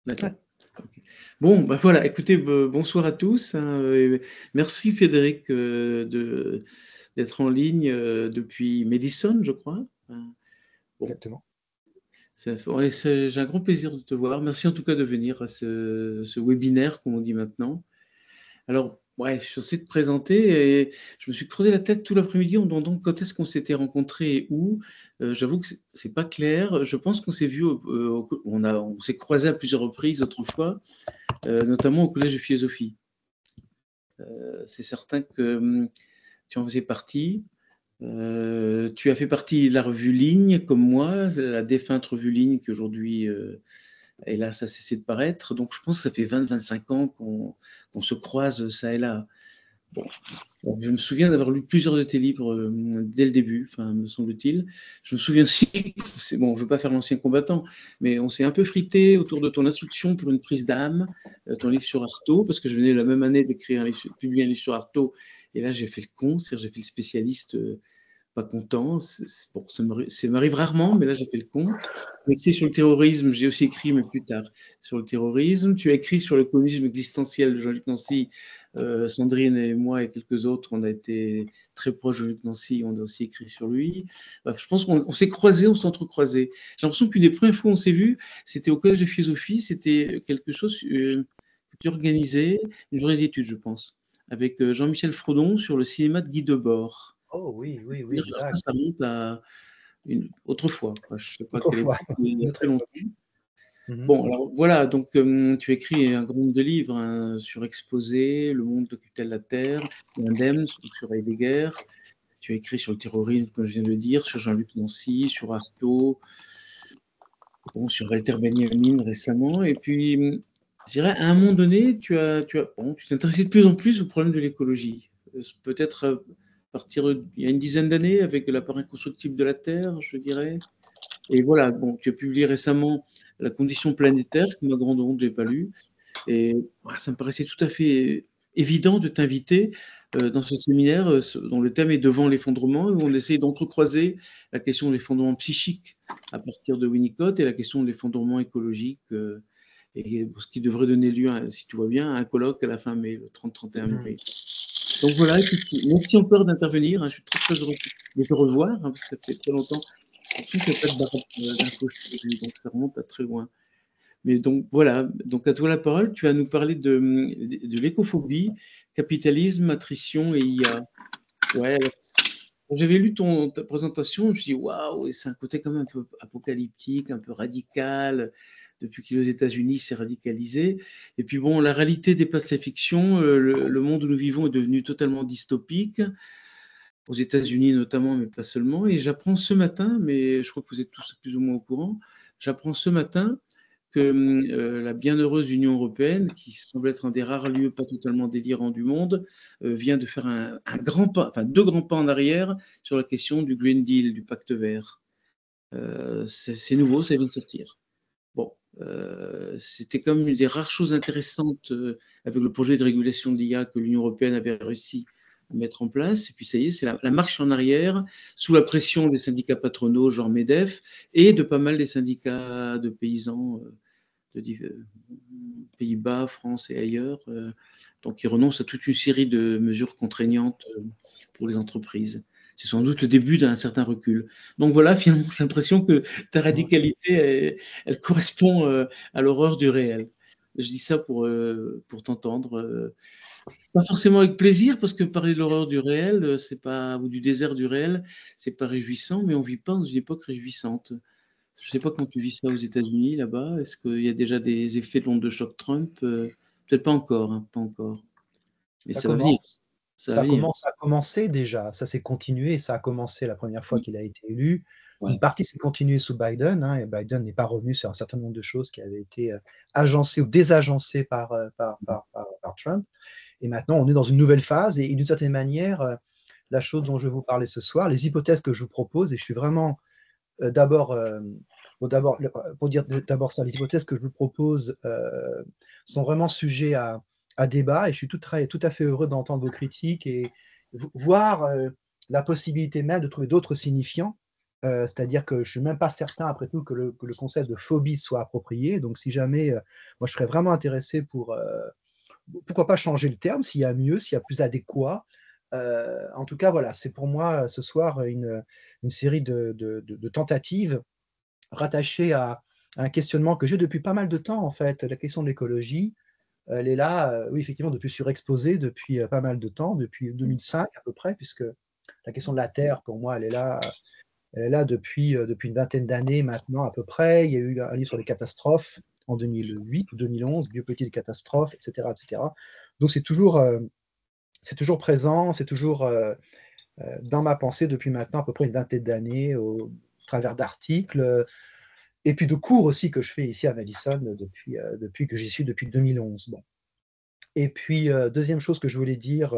D'accord. Ok. Bon, bah voilà, écoutez, bonsoir à tous, hein, merci Frédéric d'être en ligne depuis Madison, je crois. Bon, Exactement. ouais, j'ai un grand plaisir de te voir. Merci en tout cas de venir à ce webinaire, comme on dit maintenant. Alors, ouais, je suis censé te présenter et je me suis creusé la tête tout l'après-midi en me demandant quand est-ce qu'on s'était rencontrés et où. J'avoue que c'est pas clair. Je pense qu'on s'est vu, on s'est croisés à plusieurs reprises autrefois, notamment au collège de philosophie. C'est certain que tu en faisais partie. Tu as fait partie de la revue Ligne, comme moi, la défunte revue Ligne qui aujourd'hui, hélas, a cessé de paraître. Donc je pense que ça fait 20-25 ans qu'on se croise ça et là. Bon, je me souviens d'avoir lu plusieurs de tes livres dès le début, enfin, me semble-t-il. Je me souviens aussi, c'est bon, je ne veux pas faire l'ancien combattant, mais on s'est un peu frité autour de ton instruction pour une prise d'âme, ton livre sur Artaud, parce que je venais la même année d'écrire publier un livre sur Artaud, et là j'ai fait le con, c'est-à-dire j'ai fait le spécialiste pas content. Bon, ça m'arrive rarement, mais là, j'ai fait le con. J'ai écrit sur le terrorisme, j'ai aussi écrit, mais plus tard, sur le terrorisme. Tu as écrit sur le communisme existentiel de Jean-Luc Nancy. Sandrine et moi et quelques autres, on a été très proches de Jean-Luc Nancy, on a aussi écrit sur lui. Bref, je pense qu'on s'est croisés, on s'est entrecroisés. J'ai l'impression qu'une des premières fois où on s'est vus, c'était au collège de philosophie, c'était quelque chose que tu organisais, une journée d'études, je pense, avec Jean-Michel Frodon sur le cinéma de Guy Debord. Oh oui, oui, oui, Ça, exact. ça remonte à autrefois, quoi. Je ne sais pas à quelle Autrefois, époque, mais il y a une très autre longtemps. époque. Mhm. Bon, alors voilà, donc tu écris un grand nombre de livres hein, sur Exposé, Le monde occupe-t-elle la Terre, l'Indemne, sur Heidegger. Tu as écrit sur le terrorisme, comme je viens de le dire, sur Jean-Luc Nancy, sur Artaud, bon, sur Walter Benjamin récemment. Et puis, je dirais, à un moment donné, tu t'intéressais de plus en plus au problème de l'écologie. Peut-être à partir il y a une dizaine d'années, avec l'appareil constructible de la Terre, je dirais. Et voilà, bon, tu as publié récemment La condition planétaire, que ma grande honte, je n'ai pas lu. Et ça me paraissait tout à fait évident de t'inviter dans ce séminaire dont le thème est Devant l'effondrement, où on essaie d'entrecroiser la question de l'effondrement psychique à partir de Winnicott et la question de l'effondrement écologique, et ce qui devrait donner lieu, si tout va bien, à un colloque à la fin mai, le 30-31 Mhm. mai. Donc voilà, écoute, merci encore d'intervenir. Je suis très très heureux de te revoir, parce que ça fait très longtemps. J'ai l'impression qu'il n'y a pas de barbe d'infos chez lui, donc ça remonte à très loin. Mais donc voilà, donc à toi la parole, tu vas nous parler de l'écophobie, capitalisme, attrition et IA. Ouais, alors, quand j'avais lu ta présentation, je me suis dit waouh, et c'est un côté quand même un peu apocalyptique, un peu radical. Depuis qu'il est aux États-Unis, c'est radicalisé. Et puis bon, la réalité dépasse la fiction. Le monde où nous vivons est devenu totalement dystopique, aux États-Unis notamment, mais pas seulement. Et j'apprends ce matin, mais je crois que vous êtes tous plus ou moins au courant, j'apprends ce matin que la bienheureuse Union européenne, qui semble être un des rares lieux pas totalement délirants du monde, vient de faire un grand pas, enfin deux grands pas en arrière sur la question du Green Deal, du pacte vert. C'est nouveau, ça vient de sortir. Bon, c'était comme une des rares choses intéressantes avec le projet de régulation de l'IA que l'Union européenne avait réussi à mettre en place. Et puis ça y est, c'est la marche en arrière sous la pression des syndicats patronaux, genre MEDEF, et de pas mal des syndicats de paysans de Pays-Bas, France et ailleurs. Donc, ils renoncent à toute une série de mesures contraignantes pour les entreprises. C'est sans doute le début d'un certain recul. Donc voilà, finalement, j'ai l'impression que ta radicalité, elle correspond à l'horreur du réel. Je dis ça pour t'entendre. Pas forcément avec plaisir, parce que parler de l'horreur du réel, c'est pas, ou du désert du réel, c'est pas réjouissant, mais on vit pas dans une époque réjouissante. Je ne sais pas comment tu vis ça aux États-Unis, là-bas. Est-ce qu'il y a déjà des effets de l'onde de choc Trump? Peut-être pas encore, hein, pas encore. Mais Ça ça va venir. commence. Ça va venir. Ça a commencé déjà, ça s'est continué, ça a commencé la première fois Mm. qu'il a été élu. Une Ouais. partie s'est continuée sous Biden, hein, et Biden n'est pas revenu sur un certain nombre de choses qui avaient été agencées ou désagencées par Trump. Et maintenant, on est dans une nouvelle phase, et d'une certaine manière, la chose dont je vais vous parler ce soir, les hypothèses que je vous propose, et je suis vraiment d'abord, pour dire d'abord ça, les hypothèses que je vous propose sont vraiment sujets à débat, et je suis tout à fait heureux d'entendre vos critiques et voir la possibilité même de trouver d'autres signifiants C'est-à-dire que je ne suis même pas certain, après tout, que le concept de phobie soit approprié. Donc, si jamais, moi, je serais vraiment intéressé pour, pourquoi pas changer le terme, s'il y a mieux, s'il y a plus adéquat. En tout cas, voilà, c'est pour moi, ce soir, une série de tentatives rattachées à un questionnement que j'ai depuis pas mal de temps, en fait. La question de l'écologie, elle est là, oui, effectivement, depuis surexposée depuis pas mal de temps, depuis 2005 à peu près, puisque la question de la Terre, pour moi, elle est là depuis une vingtaine d'années maintenant à peu près. Il y a eu un livre sur les catastrophes en 2008 ou 2011, Biopolitique des catastrophes, etc., etc. Donc c'est toujours présent, c'est toujours dans ma pensée depuis maintenant à peu près une vingtaine d'années, au travers d'articles, et puis de cours aussi que je fais ici à Madison depuis que j'y suis depuis 2011. Bon. Et puis, deuxième chose que je voulais dire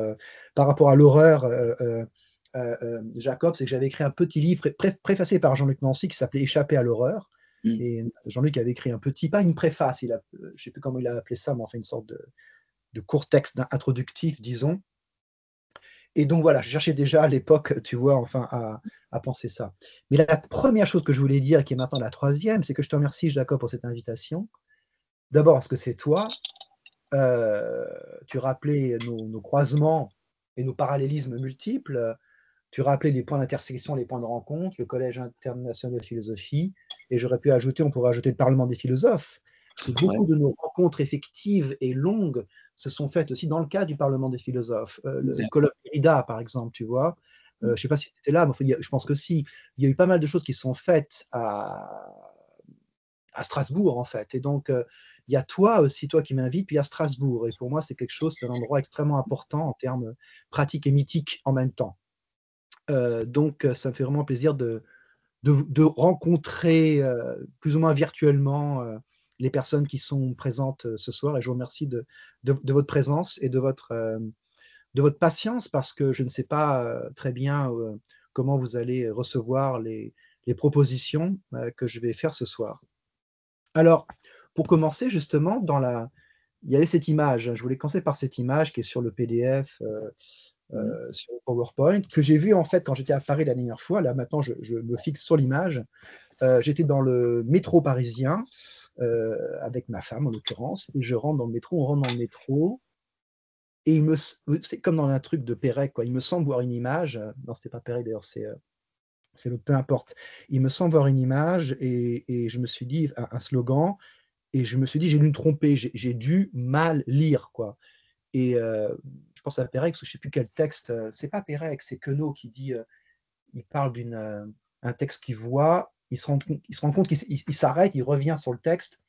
par rapport à l'horreur, Jacob, c'est que j'avais écrit un petit livre préfacé par Jean-Luc Nancy qui s'appelait Échapper à l'horreur. Mm. Et Jean-Luc avait écrit un petit, pas une préface, je ne sais plus comment il a appelé ça, mais enfin une sorte de court texte introductif, disons. Et donc voilà, je cherchais déjà à l'époque, tu vois, enfin à penser ça. Mais la première chose que je voulais dire, qui est maintenant la troisième, c'est que je te remercie, Jacob, pour cette invitation. D'abord parce que c'est toi. Tu rappelais nos croisements et nos parallélismes multiples. Tu rappelais les points d'intersection, les points de rencontre, le Collège international de philosophie, et j'aurais pu ajouter, on pourrait ajouter le Parlement des philosophes, parce que Ouais. beaucoup de nos rencontres effectives et longues se sont faites aussi dans le cadre du Parlement des philosophes. Le Exact. colloque Derrida, par exemple, tu vois. Je ne sais pas si tu étais là, mais enfin, je pense que si. Il y a eu pas mal de choses qui sont faites à Strasbourg, en fait. Et donc, il y a toi aussi, toi qui m'invites, puis il y a Strasbourg. Et pour moi, c'est quelque chose, c'est un endroit extrêmement important en termes pratiques et mythiques en même temps. Donc, ça me fait vraiment plaisir de rencontrer plus ou moins virtuellement les personnes qui sont présentes ce soir. Et je vous remercie de votre présence et de votre patience parce que je ne sais pas très bien comment vous allez recevoir les propositions que je vais faire ce soir. Alors, pour commencer, justement, il y avait cette image. Je voulais commencer par cette image qui est sur le PDF, Mm. sur le PowerPoint, que j'ai vu en fait quand j'étais à Paris la dernière fois. Là, maintenant, je me fixe sur l'image. J'étais dans le métro parisien avec ma femme, en l'occurrence, et je rentre dans le métro. On rentre dans le métro. Et c'est comme dans un truc de Perec, quoi. Il me semble voir une image. Non, c'était pas Perec d'ailleurs, c'est l'autre, peu importe. Il me semble voir une image et je me suis dit un slogan. Et je me suis dit, j'ai dû me tromper, j'ai dû mal lire, quoi. Et je pense à Pérec, parce que je ne sais plus quel texte, c'est pas Pérec, c'est Queneau qui dit, il parle un texte qu'il voit, il se rend compte qu'il s'arrête, il revient sur le texte,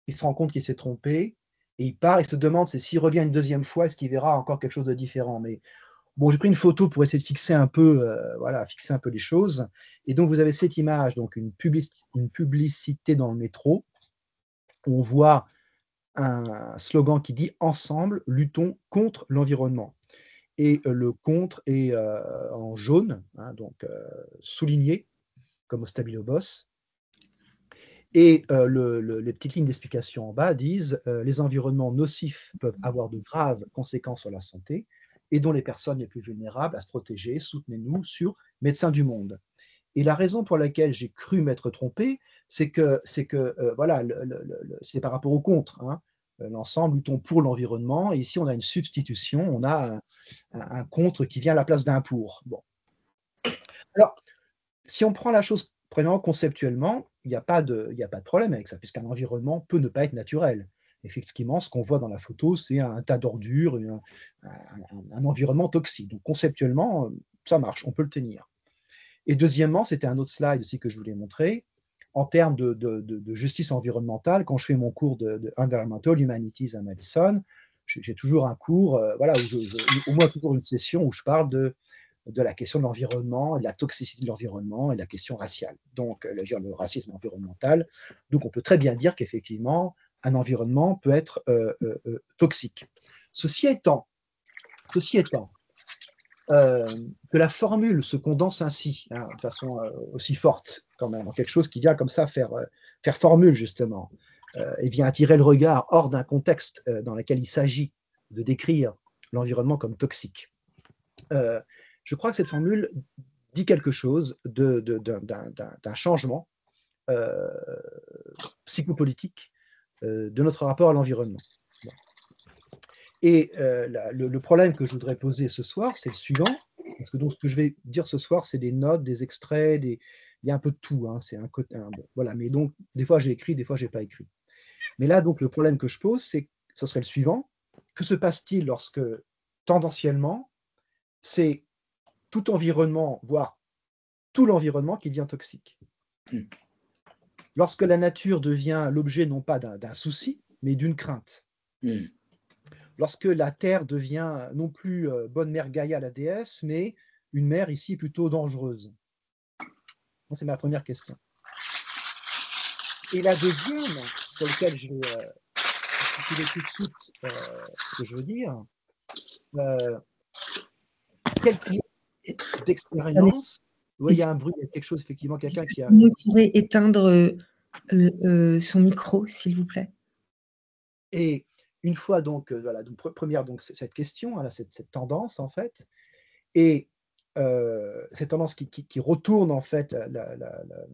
il se rend compte qu'il s'est trompé, et il part, il se demande s'il revient une deuxième fois, est-ce qu'il verra encore quelque chose de différent. Mais bon, j'ai pris une photo pour essayer de fixer un peu, voilà, fixer un peu les choses. Et donc, vous avez cette image, donc une publicité dans le métro. On voit un slogan qui dit ensemble, luttons contre l'environnement. Et le contre est en jaune, hein, donc souligné comme au Stabilo Boss. Et les petites lignes d'explication en bas disent les environnements nocifs peuvent avoir de graves conséquences sur la santé, aidons les personnes les plus vulnérables à se protéger, soutenez-nous sur Médecins du Monde. Et la raison pour laquelle j'ai cru m'être trompé, c'est que voilà, c'est par rapport au contre. Hein. L'ensemble, luttons pour l'environnement. Et ici, on a une substitution, on a un contre qui vient à la place d'un pour. Bon. Alors, si on prend la chose vraiment conceptuellement, il n'y a pas de problème avec ça, puisqu'un environnement peut ne pas être naturel. Effectivement, ce qu'on voit dans la photo, c'est un tas d'ordures, un environnement toxique. Donc, conceptuellement, ça marche, on peut le tenir. Et deuxièmement, c'était un autre slide aussi que je voulais montrer, en termes de justice environnementale, quand je fais mon cours de Environmental Humanities à Madison, j'ai toujours un cours, voilà, au moins toujours une session où je parle de la question de l'environnement, de la toxicité de l'environnement et de la question raciale. Donc, le racisme environnemental. Donc, on peut très bien dire qu'effectivement, un environnement peut être toxique. Ceci étant, que la formule se condense ainsi, hein, de façon aussi forte, quand même, en quelque chose qui vient comme ça faire formule, justement, et vient attirer le regard hors d'un contexte dans lequel il s'agit de décrire l'environnement comme toxique. Je crois que cette formule dit quelque chose d'un changement psychopolitique de notre rapport à l'environnement. Bon. Et le problème que je voudrais poser ce soir, c'est le suivant, parce que donc ce que je vais dire ce soir, c'est des notes, des extraits, il y a un peu de tout, hein, c'est bon, voilà, mais donc des fois j'ai écrit, des fois j'ai pas écrit. Mais là, donc le problème que je pose, ce serait le suivant: que se passe-t-il lorsque, tendanciellement, c'est tout environnement, voire tout l'environnement qui devient toxique? Lorsque la nature devient l'objet non pas d'un souci, mais d'une crainte. Lorsque la terre devient non plus bonne mère Gaïa, la déesse, mais une mère ici plutôt dangereuse. C'est ma première question. Et la deuxième, sur laquelle je vais articuler tout de suite ce que je veux dire, quel type d'expérience... Oui, il y a un bruit, il y a quelque chose, effectivement, quelqu'un qui a... Vous pourrez éteindre son micro, s'il vous plaît. Et une fois donc, voilà, donc première donc cette question, hein, cette tendance en fait, et cette tendance qui retourne en fait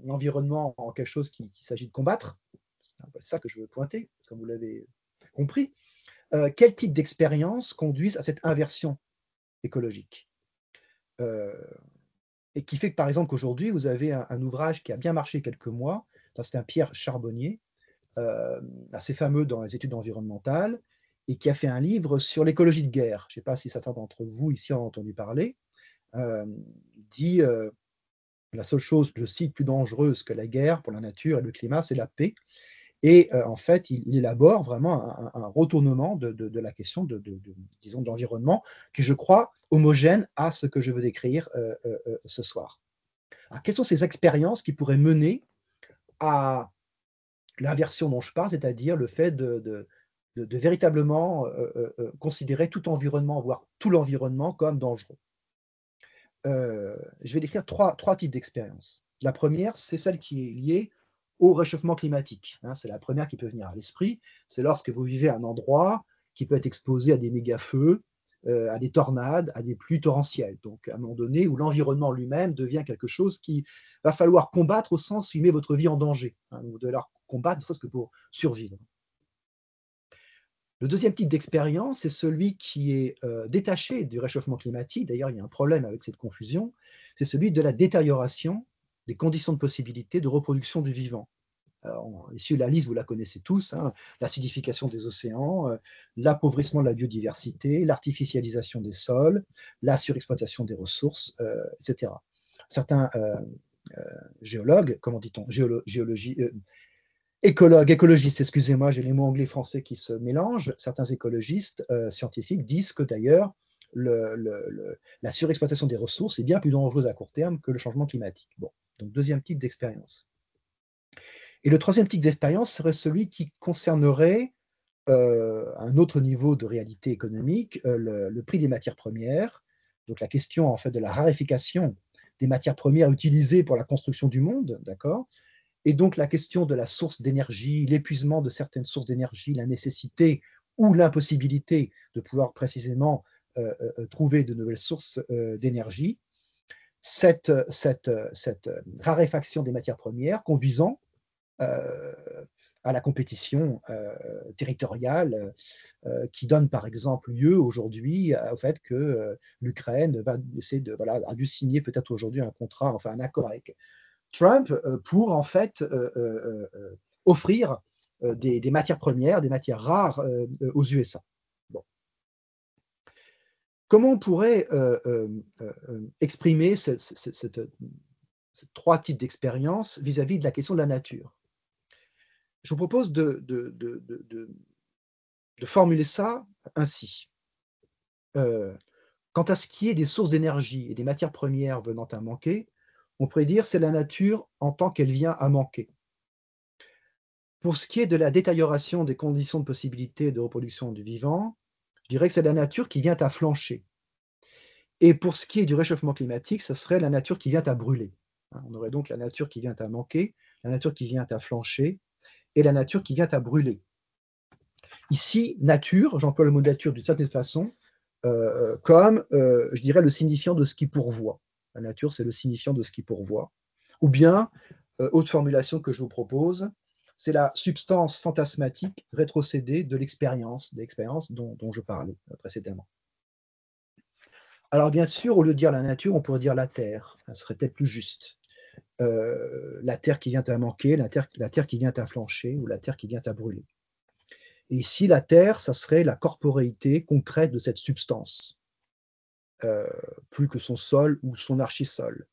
l'environnement en quelque chose qu'il s'agit de combattre, c'est un peu ça que je veux pointer, comme vous l'avez compris. Quel type d'expérience conduisent à cette inversion écologique et qui fait que par exemple qu'aujourd'hui vous avez un ouvrage qui a bien marché quelques mois, c'est un Pierre Charbonnier, assez fameux dans les études environnementales, et qui a fait un livre sur l'écologie de guerre. Je ne sais pas si certains d'entre vous ici ont entendu parler. Il dit la seule chose, je cite, plus dangereuse que la guerre pour la nature et le climat, c'est la paix. Et en fait, il élabore vraiment un retournement de la question disons, de l'environnement, qui, je crois, homogène à ce que je veux décrire ce soir. Alors, quelles sont ces expériences qui pourraient mener à l'inversion dont je parle, c'est-à-dire le fait de véritablement considérer tout environnement, voire tout l'environnement, comme dangereux? Je vais décrire trois types d'expériences. La première, c'est celle qui est liée au réchauffement climatique, hein, c'est la première qui peut venir à l'esprit. C'est lorsque vous vivez à un endroit qui peut être exposé à des méga-feux, à des tornades, à des pluies torrentielles. Donc, à un moment donné, où l'environnement lui-même devient quelque chose qui va falloir combattre au sens où il met votre vie en danger, hein, vous devez alors combattre, ne serait-ce que pour survivre. Le deuxième type d'expérience, c'est celui qui est détaché du réchauffement climatique. D'ailleurs, il y a un problème avec cette confusion. C'est celui de la détérioration des conditions de possibilité de reproduction du vivant. Alors, ici, la liste, vous la connaissez tous, hein, l'acidification des océans, l'appauvrissement de la biodiversité, l'artificialisation des sols, la surexploitation des ressources, etc. Certains géologues, comment dit-on, écologistes, excusez-moi, j'ai les mots anglais et français qui se mélangent. Certains écologistes scientifiques disent que d'ailleurs, la surexploitation des ressources est bien plus dangereuse à court terme que le changement climatique. Bon, donc deuxième type d'expérience. Et le troisième type d'expérience serait celui qui concernerait un autre niveau de réalité économique, le prix des matières premières, donc la question en fait de la raréfaction des matières premières utilisées pour la construction du monde, d'accord ? Et donc la question de la source d'énergie, l'épuisement de certaines sources d'énergie, la nécessité ou l'impossibilité de pouvoir précisément trouver de nouvelles sources d'énergie, cette raréfaction des matières premières conduisant à la compétition territoriale qui donne par exemple lieu aujourd'hui au fait que l'Ukraine va essayer a dû signer peut-être aujourd'hui un contrat, enfin un accord avec Trump pour en fait offrir des matières premières, des matières rares aux USA. Bon. Comment on pourrait exprimer ces trois types d'expériences vis-à-vis de la question de la nature? Je vous propose de formuler ça ainsi. Quant à ce qui est des sources d'énergie et des matières premières venant à manquer, on pourrait dire c'est la nature en tant qu'elle vient à manquer. Pour ce qui est de la détérioration des conditions de possibilité de reproduction du vivant, je dirais que c'est la nature qui vient à flancher. Et pour ce qui est du réchauffement climatique, ce serait la nature qui vient à brûler. On aurait donc la nature qui vient à manquer, la nature qui vient à flancher, et la nature qui vient à brûler. Ici, nature, j'emploie le mot nature d'une certaine façon, comme, je dirais, le signifiant de ce qui pourvoit. La nature, c'est le signifiant de ce qui pourvoit. Ou bien, autre formulation que je vous propose, c'est la substance fantasmatique rétrocédée de l'expérience, dont je parlais précédemment. Alors bien sûr, au lieu de dire la nature, on pourrait dire la terre. Ça serait peut-être plus juste. La terre qui vient à manquer, la terre qui vient à flancher, ou la terre qui vient à brûler. Et ici, la terre, ça serait la corporéité concrète de cette substance, plus que son sol ou son archisol.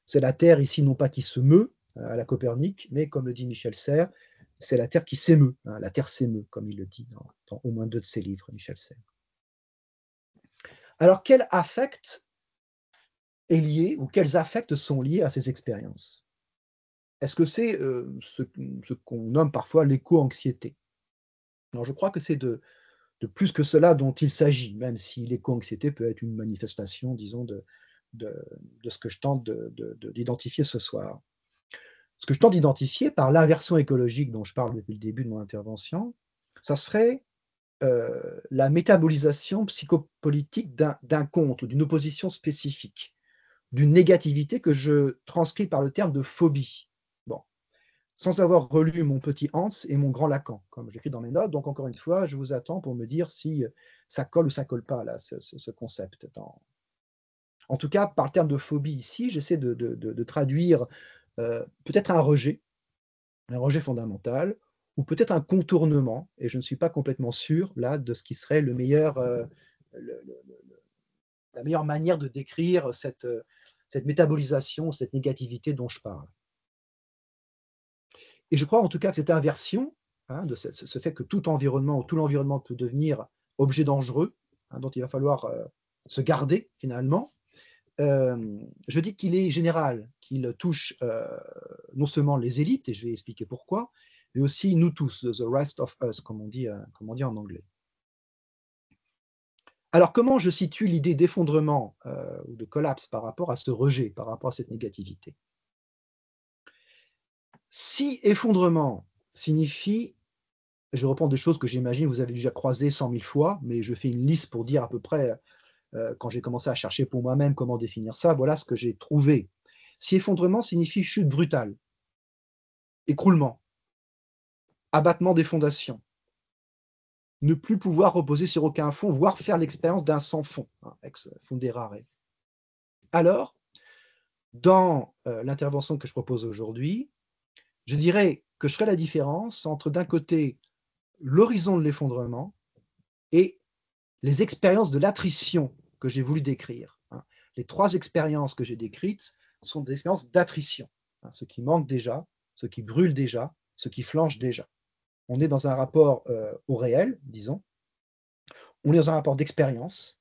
C'est la terre ici, non pas qui se meut à la Copernic, mais comme le dit Michel Serres, c'est la terre qui s'émeut. La terre s'émeut, comme il le dit dans au moins 2 de ses livres, Michel Serres. Alors, quel affect est lié, ou quels affects sont liés à ces expériences? Est-ce que c'est ce qu'on nomme parfois l'éco-anxiété? Alors, je crois que c'est de plus que cela dont il s'agit, même si l'éco-anxiété peut être une manifestation, disons, de ce que je tente d'identifier ce soir. Ce que je tente d'identifier par l'inversion écologique dont je parle depuis le début de mon intervention, ça serait la métabolisation psychopolitique d'un contre, d'une opposition spécifique, d'une négativité que je transcris par le terme de phobie. Bon, sans avoir relu mon petit Hans et mon grand Lacan, comme j'écris dans mes notes. Donc, encore une fois, je vous attends pour me dire si ça colle ou ça colle pas, là, ce concept. En tout cas, par le terme de phobie ici, j'essaie de traduire peut-être un rejet fondamental, ou peut-être un contournement, et je ne suis pas complètement sûr, là, de ce qui serait le meilleur, la meilleure manière de décrire cette métabolisation, cette négativité dont je parle. Et je crois en tout cas que cette inversion, de ce fait que tout environnement ou tout l'environnement peut devenir objet dangereux, dont il va falloir se garder finalement, je dis qu'il est général, qu'il touche non seulement les élites, et je vais expliquer pourquoi, mais aussi nous tous, the rest of us, comme on dit en anglais. Alors comment je situe l'idée d'effondrement ou de collapse par rapport à ce rejet, par rapport à cette négativité? Si effondrement signifie, je reprends des choses que j'imagine vous avez déjà croisées 100 000 fois, mais je fais une liste pour dire à peu près, quand j'ai commencé à chercher pour moi-même comment définir ça, voilà ce que j'ai trouvé. Si effondrement signifie chute brutale, écroulement, abattement des fondations, ne plus pouvoir reposer sur aucun fond, voire faire l'expérience d'un sans fond, ex fundere. Alors, dans l'intervention que je propose aujourd'hui, je dirais que je ferai la différence entre, d'un côté, l'horizon de l'effondrement et les expériences de l'attrition que j'ai voulu décrire. Les 3 expériences que j'ai décrites sont des expériences d'attrition. Ce qui manque déjà, ce qui brûle déjà, ce qui flanche déjà. On est dans un rapport au réel, disons. On est dans un rapport d'expérience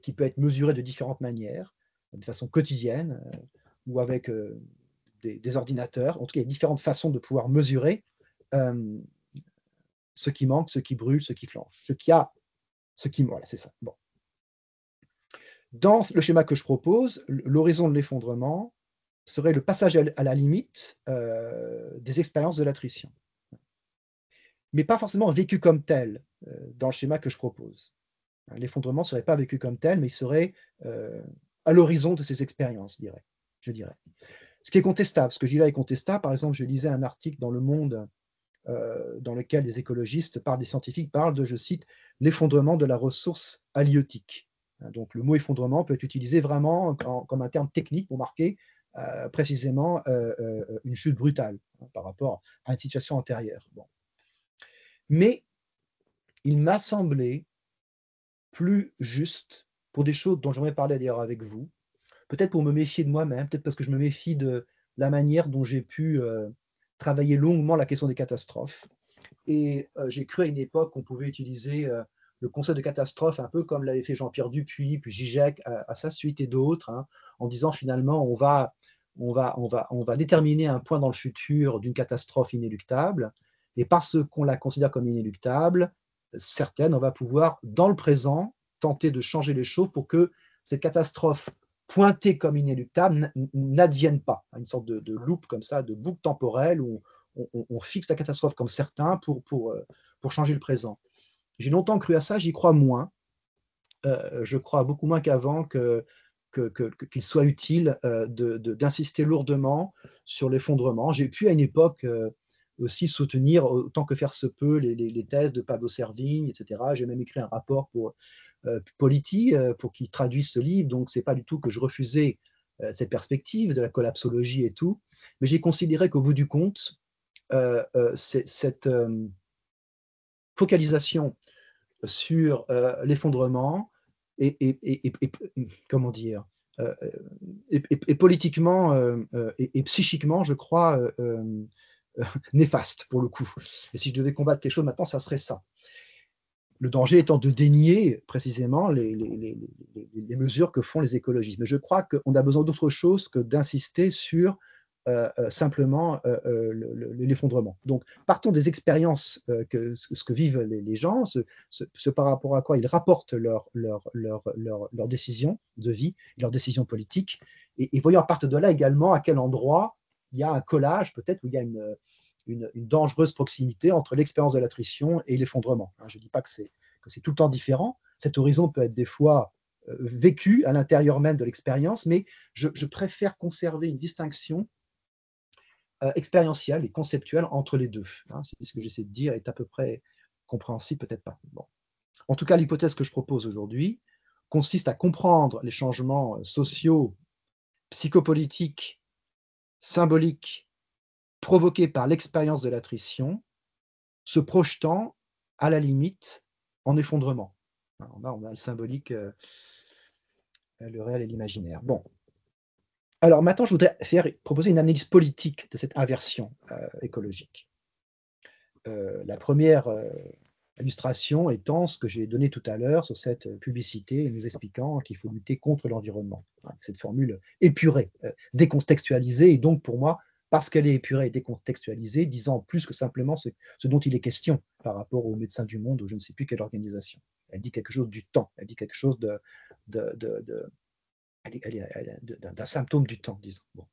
qui peut être mesuré de différentes manières, de façon quotidienne ou avec des ordinateurs. En tout cas, il y a différentes façons de pouvoir mesurer ce qui manque, ce qui brûle, ce qui flanche, voilà, c'est ça. Bon. Dans le schéma que je propose, l'horizon de l'effondrement serait le passage à la limite des expériences de l'attrition. Mais pas forcément vécu comme tel dans le schéma que je propose. L'effondrement ne serait pas vécu comme tel, mais il serait à l'horizon de ces expériences, je dirais. Ce qui est contestable, ce que je dis là est contestable. Par exemple, je lisais un article dans Le Monde dans lequel des écologistes des scientifiques parlent de, je cite, l'effondrement de la ressource halieutique. Donc le mot effondrement peut être utilisé vraiment comme un terme technique pour marquer précisément une chute brutale par rapport à une situation antérieure. Bon. Mais il m'a semblé plus juste, pour des choses dont j'aimerais parler d'ailleurs avec vous, peut-être pour me méfier de moi-même, peut-être parce que je me méfie de la manière dont j'ai pu travailler longuement la question des catastrophes. Et j'ai cru à une époque qu'on pouvait utiliser le concept de catastrophe un peu comme l'avait fait Jean-Pierre Dupuy, puis Zizek à sa suite et d'autres, en disant finalement on va déterminer un point dans le futur d'une catastrophe inéluctable, et parce qu'on la considère comme inéluctable, certaines, on va pouvoir, dans le présent, tenter de changer les choses pour que cette catastrophe pointée comme inéluctable n'advienne pas. Une sorte de loupe comme ça, de boucle temporelle où on fixe la catastrophe comme certain pour changer le présent. J'ai longtemps cru à ça, j'y crois moins. Je crois beaucoup moins qu'avant que qu'il soit utile d'insister lourdement sur l'effondrement. J'ai pu à une époque aussi soutenir autant que faire se peut les thèses de Pablo Servigne, etc. J'ai même écrit un rapport pour Politi pour qu'il traduise ce livre, donc c'est pas du tout que je refusais cette perspective de la collapsologie et tout, mais j'ai considéré qu'au bout du compte, cette focalisation sur l'effondrement et comment dire, et politiquement et psychiquement, je crois, néfaste pour le coup. Et si je devais combattre quelque chose maintenant, ça serait ça. Le danger étant de dénier précisément les mesures que font les écologistes. Mais je crois qu'on a besoin d'autre chose que d'insister sur simplement l'effondrement. Donc, partons des expériences ce que vivent les gens, ce par rapport à quoi ils rapportent leurs décisions de vie, leurs décisions politiques, et voyons à partir de là également à quel endroit il y a un collage peut-être, où il y a une dangereuse proximité entre l'expérience de l'attrition et l'effondrement. Je ne dis pas que c'est tout le temps différent. Cet horizon peut être des fois vécu à l'intérieur même de l'expérience, mais je préfère conserver une distinction expérientielle et conceptuelle entre les deux. C'est ce que j'essaie de dire, est à peu près compréhensible, peut-être pas. Bon. En tout cas, l'hypothèse que je propose aujourd'hui consiste à comprendre les changements sociaux, psychopolitiques, symboliques, provoqués par l'expérience de l'attrition, se projetant à la limite en effondrement. Alors là, on a le symbolique, le réel et l'imaginaire. Bon. Alors maintenant, je voudrais proposer une analyse politique de cette inversion écologique. La première illustration étant ce que j'ai donné tout à l'heure sur cette publicité nous expliquant qu'il faut lutter contre l'environnement. Cette formule épurée, décontextualisée, et donc pour moi, parce qu'elle est épurée et décontextualisée, disant plus que simplement ce dont il est question par rapport aux médecins du monde ou je ne sais plus quelle organisation. Elle dit quelque chose du temps, elle dit quelque chose d'un symptôme du temps, disons. Bon.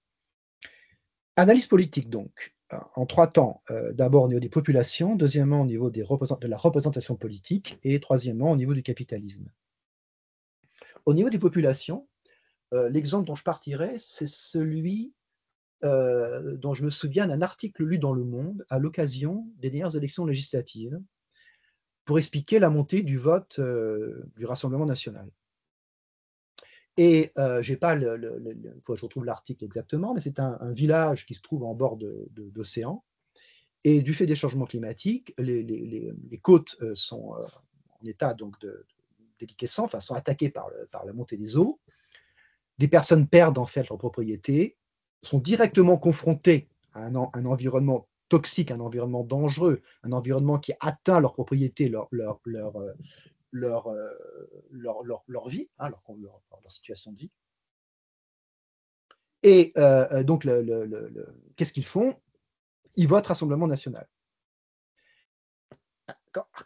Analyse politique, donc, en trois temps. D'abord au niveau des populations, deuxièmement au niveau de la représentation politique, et troisièmement au niveau du capitalisme. Au niveau des populations, l'exemple dont je partirai, c'est celui dont je me souviens d'un article lu dans Le Monde à l'occasion des dernières élections législatives pour expliquer la montée du vote du Rassemblement national. Et j'ai pas faut que je retrouve l'article exactement, mais c'est un village qui se trouve en bord d'océan. Et du fait des changements climatiques, les côtes sont en état donc de déliquescence, enfin sont attaquées par la montée des eaux. Des personnes perdent en fait leur propriété, sont directement confrontées à un environnement toxique, un environnement dangereux, un environnement qui atteint leur propriété, leur vie, leur situation de vie. Et donc, qu'est-ce qu'ils font? Ils votent Rassemblement national.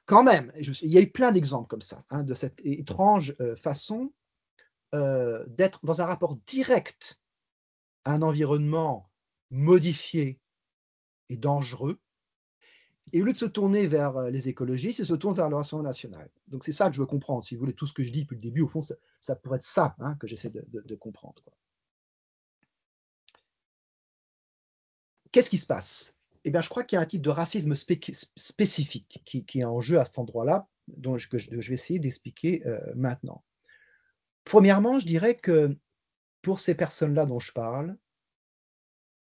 Quand même, il y a eu plein d'exemples comme ça, de cette étrange façon d'être dans un rapport direct à un environnement modifié et dangereux, et au lieu de se tourner vers les écologistes, ils se tournent vers le Rassemblement national. Donc c'est ça que je veux comprendre. Si vous voulez, tout ce que je dis depuis le début, au fond, ça pourrait être ça que j'essaie de comprendre. Qu'est-ce qui se passe? Eh bien, je crois qu'il y a un type de racisme spécifique qui est en jeu à cet endroit-là, que je vais essayer d'expliquer maintenant. Premièrement, je dirais que pour ces personnes-là dont je parle,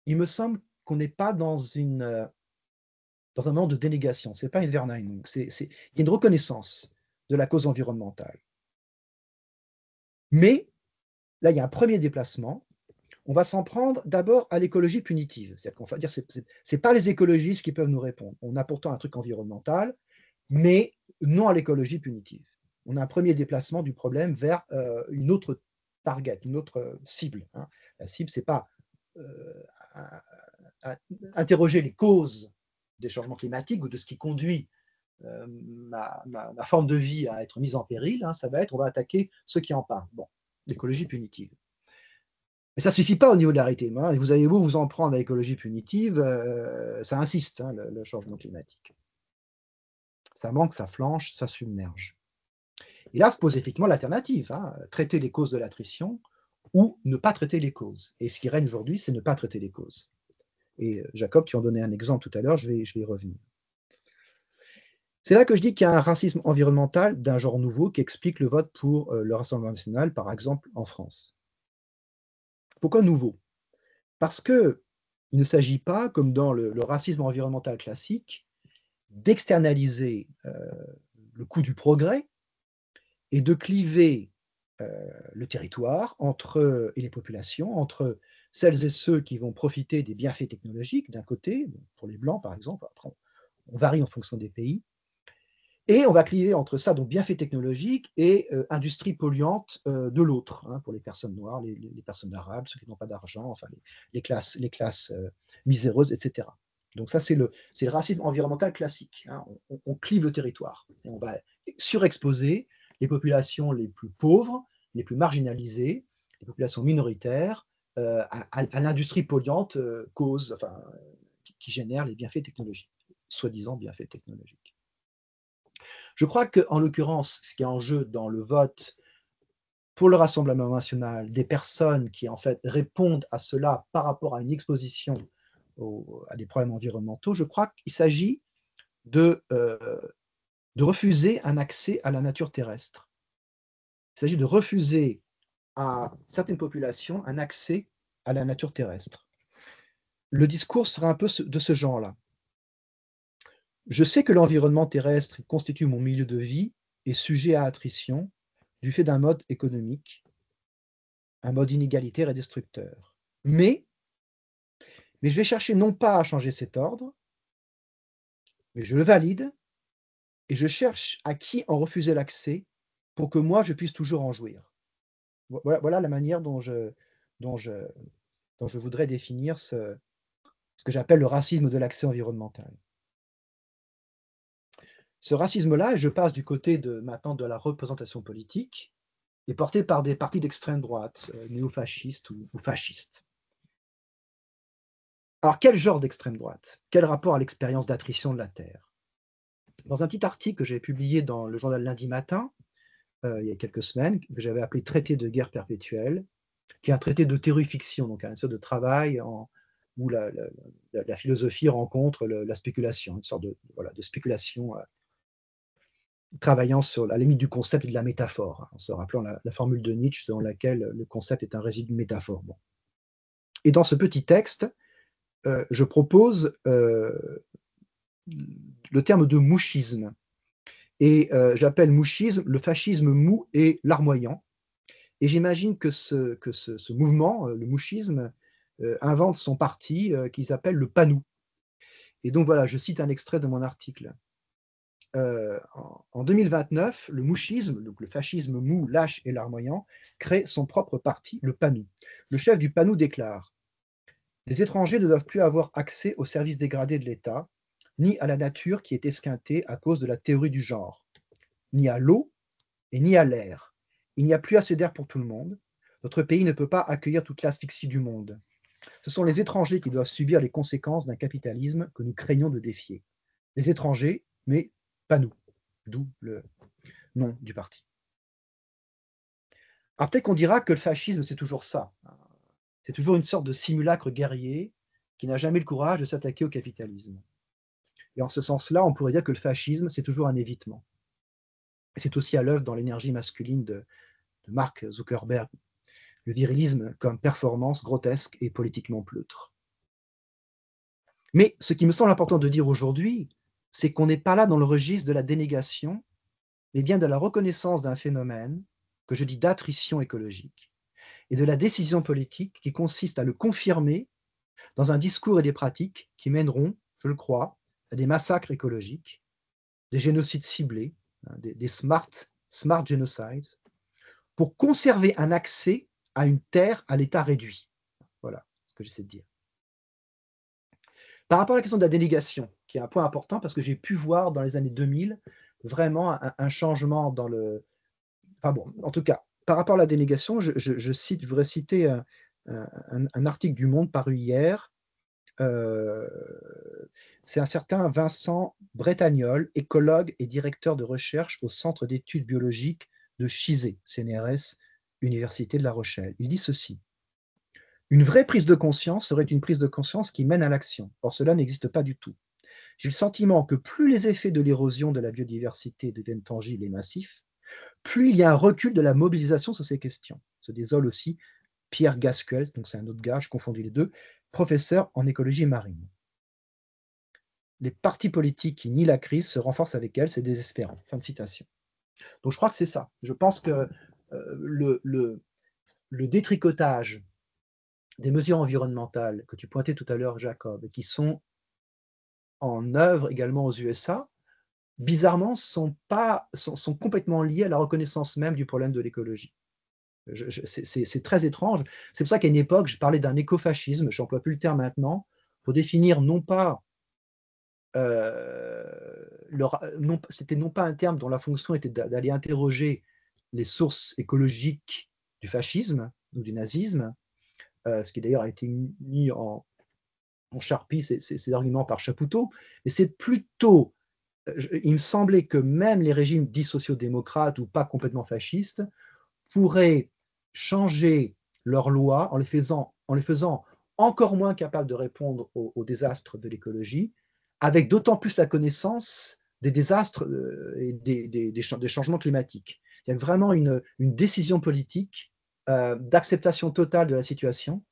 il me semble qu'on n'est pas dans un moment de dénégation. Ce n'est pas une Verneinung. Il y a une reconnaissance de la cause environnementale. Mais là, il y a un premier déplacement. On va s'en prendre d'abord à l'écologie punitive. C'est-à-dire qu'on va dire que ce n'est pas les écologistes qui peuvent nous répondre. On a pourtant un truc environnemental, mais non à l'écologie punitive. On a un premier déplacement du problème vers une autre target, une autre cible. La cible, ce n'est pas interroger les causes des changements climatiques ou de ce qui conduit ma forme de vie à être mise en péril. Ça va être, on va attaquer ceux qui en parlent. Bon, l'écologie punitive. Mais ça ne suffit pas au niveau de la réalité. Vous avez beau vous en prendre à l'écologie punitive, ça insiste, le changement climatique. Ça manque, ça flanche, ça submerge. Et là se pose effectivement l'alternative, traiter les causes de l'attrition ou ne pas traiter les causes. Et ce qui règne aujourd'hui, c'est ne pas traiter les causes. Et Jacob, tu en donnais un exemple tout à l'heure, je vais y revenir. C'est là que je dis qu'il y a un racisme environnemental d'un genre nouveau qui explique le vote pour le Rassemblement national, par exemple, en France. Pourquoi nouveau? Parce qu'il ne s'agit pas, comme dans le racisme environnemental classique, d'externaliser le coût du progrès et de cliver le territoire et les populations, entre celles et ceux qui vont profiter des bienfaits technologiques d'un côté, pour les Blancs par exemple, après on varie en fonction des pays, et on va cliver entre ça, donc bienfaits technologiques, et industrie polluante de l'autre, hein, pour les personnes noires, les personnes arabes, ceux qui n'ont pas d'argent, enfin les classes miséreuses, etc. Donc ça, c'est le racisme environnemental classique, hein. On clive le territoire, et on va surexposer les populations les plus pauvres, les plus marginalisées, les populations minoritaires, à l'industrie polluante qui génère les bienfaits technologiques, soi-disant bienfaits technologiques. Je crois qu'en l'occurrence, ce qui est en jeu dans le vote pour le Rassemblement national, des personnes qui en fait répondent à cela par rapport à une exposition à des problèmes environnementaux, je crois qu'il s'agit de refuser un accès à la nature terrestre. Il s'agit de refuser à certaines populations un accès à la nature terrestre. Le discours sera un peu de ce genre-là. Je sais que l'environnement terrestre qui constitue mon milieu de vie est sujet à attrition du fait d'un mode économique, un mode inégalitaire et destructeur. Mais je vais chercher non pas à changer cet ordre, mais je le valide et je cherche à qui en refuser l'accès pour que moi je puisse toujours en jouir. Voilà la manière dont je voudrais définir ce que j'appelle le racisme de l'accès environnemental. Ce racisme-là, et je passe du côté maintenant de la représentation politique, est porté par des partis d'extrême droite, néofascistes ou fascistes. Alors, quel genre d'extrême droite? Quel rapport à l'expérience d'attrition de la Terre? Dans un petit article que j'ai publié dans le journal Lundi Matin, il y a quelques semaines, que j'avais appelé Traité de guerre perpétuelle, qui est un traité de théorie-fiction, donc un sorte de travail où la philosophie rencontre la spéculation, une sorte de spéculation travaillant sur la limite du concept et de la métaphore, en se rappelant la formule de Nietzsche selon laquelle le concept est un résidu de métaphore. Bon. Et dans ce petit texte, je propose le terme de mouchisme. Et j'appelle mouchisme le fascisme mou et larmoyant. Et j'imagine que ce mouvement, le mouchisme, invente son parti qu'ils appellent le panou. Et donc voilà, je cite un extrait de mon article. En 2029, le mouchisme, donc le fascisme mou, lâche et larmoyant, crée son propre parti, le panou. Le chef du panou déclare: les étrangers ne doivent plus avoir accès aux services dégradés de l'État, ni à la nature qui est esquintée à cause de la théorie du genre, ni à l'eau et ni à l'air. Il n'y a plus assez d'air pour tout le monde. Notre pays ne peut pas accueillir toute l'asphyxie du monde. Ce sont les étrangers qui doivent subir les conséquences d'un capitalisme que nous craignons de défier. Les étrangers, mais pas nous. D'où le nom du parti. Alors peut-être qu'on dira que le fascisme, c'est toujours ça. C'est toujours une sorte de simulacre guerrier qui n'a jamais le courage de s'attaquer au capitalisme. Et en ce sens-là, on pourrait dire que le fascisme, c'est toujours un évitement. Et c'est aussi à l'œuvre dans l'énergie masculine de Mark Zuckerberg, le virilisme comme performance grotesque et politiquement pleutre. Mais ce qui me semble important de dire aujourd'hui, c'est qu'on n'est pas là dans le registre de la dénégation, mais bien de la reconnaissance d'un phénomène, que je dis d'attrition écologique, et de la décision politique qui consiste à le confirmer dans un discours et des pratiques qui mèneront, je le crois, à des massacres écologiques, des génocides ciblés, des smart genocides, pour conserver un accès à une terre à l'état réduit. Voilà ce que j'essaie de dire. Par rapport à la question de la délégation, qui est un point important parce que j'ai pu voir dans les années 2000 vraiment un changement dans le... Enfin bon, en tout cas, par rapport à la délégation, je voudrais citer un article du Monde paru hier. C'est un certain Vincent Bretagnol, écologue et directeur de recherche au Centre d'études biologiques de Chizé, CNRS, Université de La Rochelle. Il dit ceci: une vraie prise de conscience serait une prise de conscience qui mène à l'action. Or, cela n'existe pas du tout. J'ai le sentiment que plus les effets de l'érosion de la biodiversité deviennent tangibles et massifs, plus il y a un recul de la mobilisation sur ces questions. Se désole aussi Pierre Gasquel, donc c'est un autre gars, je confondis les deux, professeur en écologie marine. Les partis politiques qui nient la crise se renforcent avec elle, c'est désespérant. Fin de citation. Donc je crois que c'est ça. Je pense que le détricotage des mesures environnementales que tu pointais tout à l'heure, Jacob, et qui sont en œuvre également aux USA, bizarrement, sont complètement liées à la reconnaissance même du problème de l'écologie. C'est très étrange. C'est pour ça qu'à une époque, je parlais d'un écofascisme, je n'emploie plus le terme maintenant, pour définir non pas, c'était non pas un terme dont la fonction était d'aller interroger les sources écologiques du fascisme ou du nazisme, ce qui d'ailleurs a été mis en charpie, ces arguments par Chapoutot, mais c'est plutôt, il me semblait que même les régimes dits sociaux-démocrates ou pas complètement fascistes pourraient changer leurs lois en les faisant encore moins capables de répondre aux désastres de l'écologie, avec d'autant plus la connaissance des désastres et des changements climatiques. Il y a vraiment une décision politique d'acceptation totale de la situation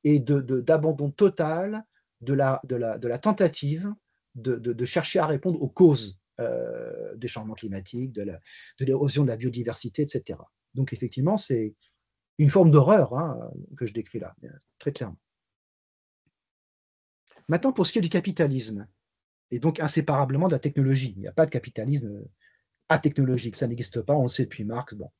et d'abandon total de la tentative de chercher à répondre aux causes des changements climatiques, de l'érosion de la biodiversité, etc. Donc effectivement, c'est une forme d'horreur que je décris là, très clairement. Maintenant, pour ce qui est du capitalisme, et donc inséparablement de la technologie, il n'y a pas de capitalisme atechnologique, ça n'existe pas, on le sait depuis Marx. Bon.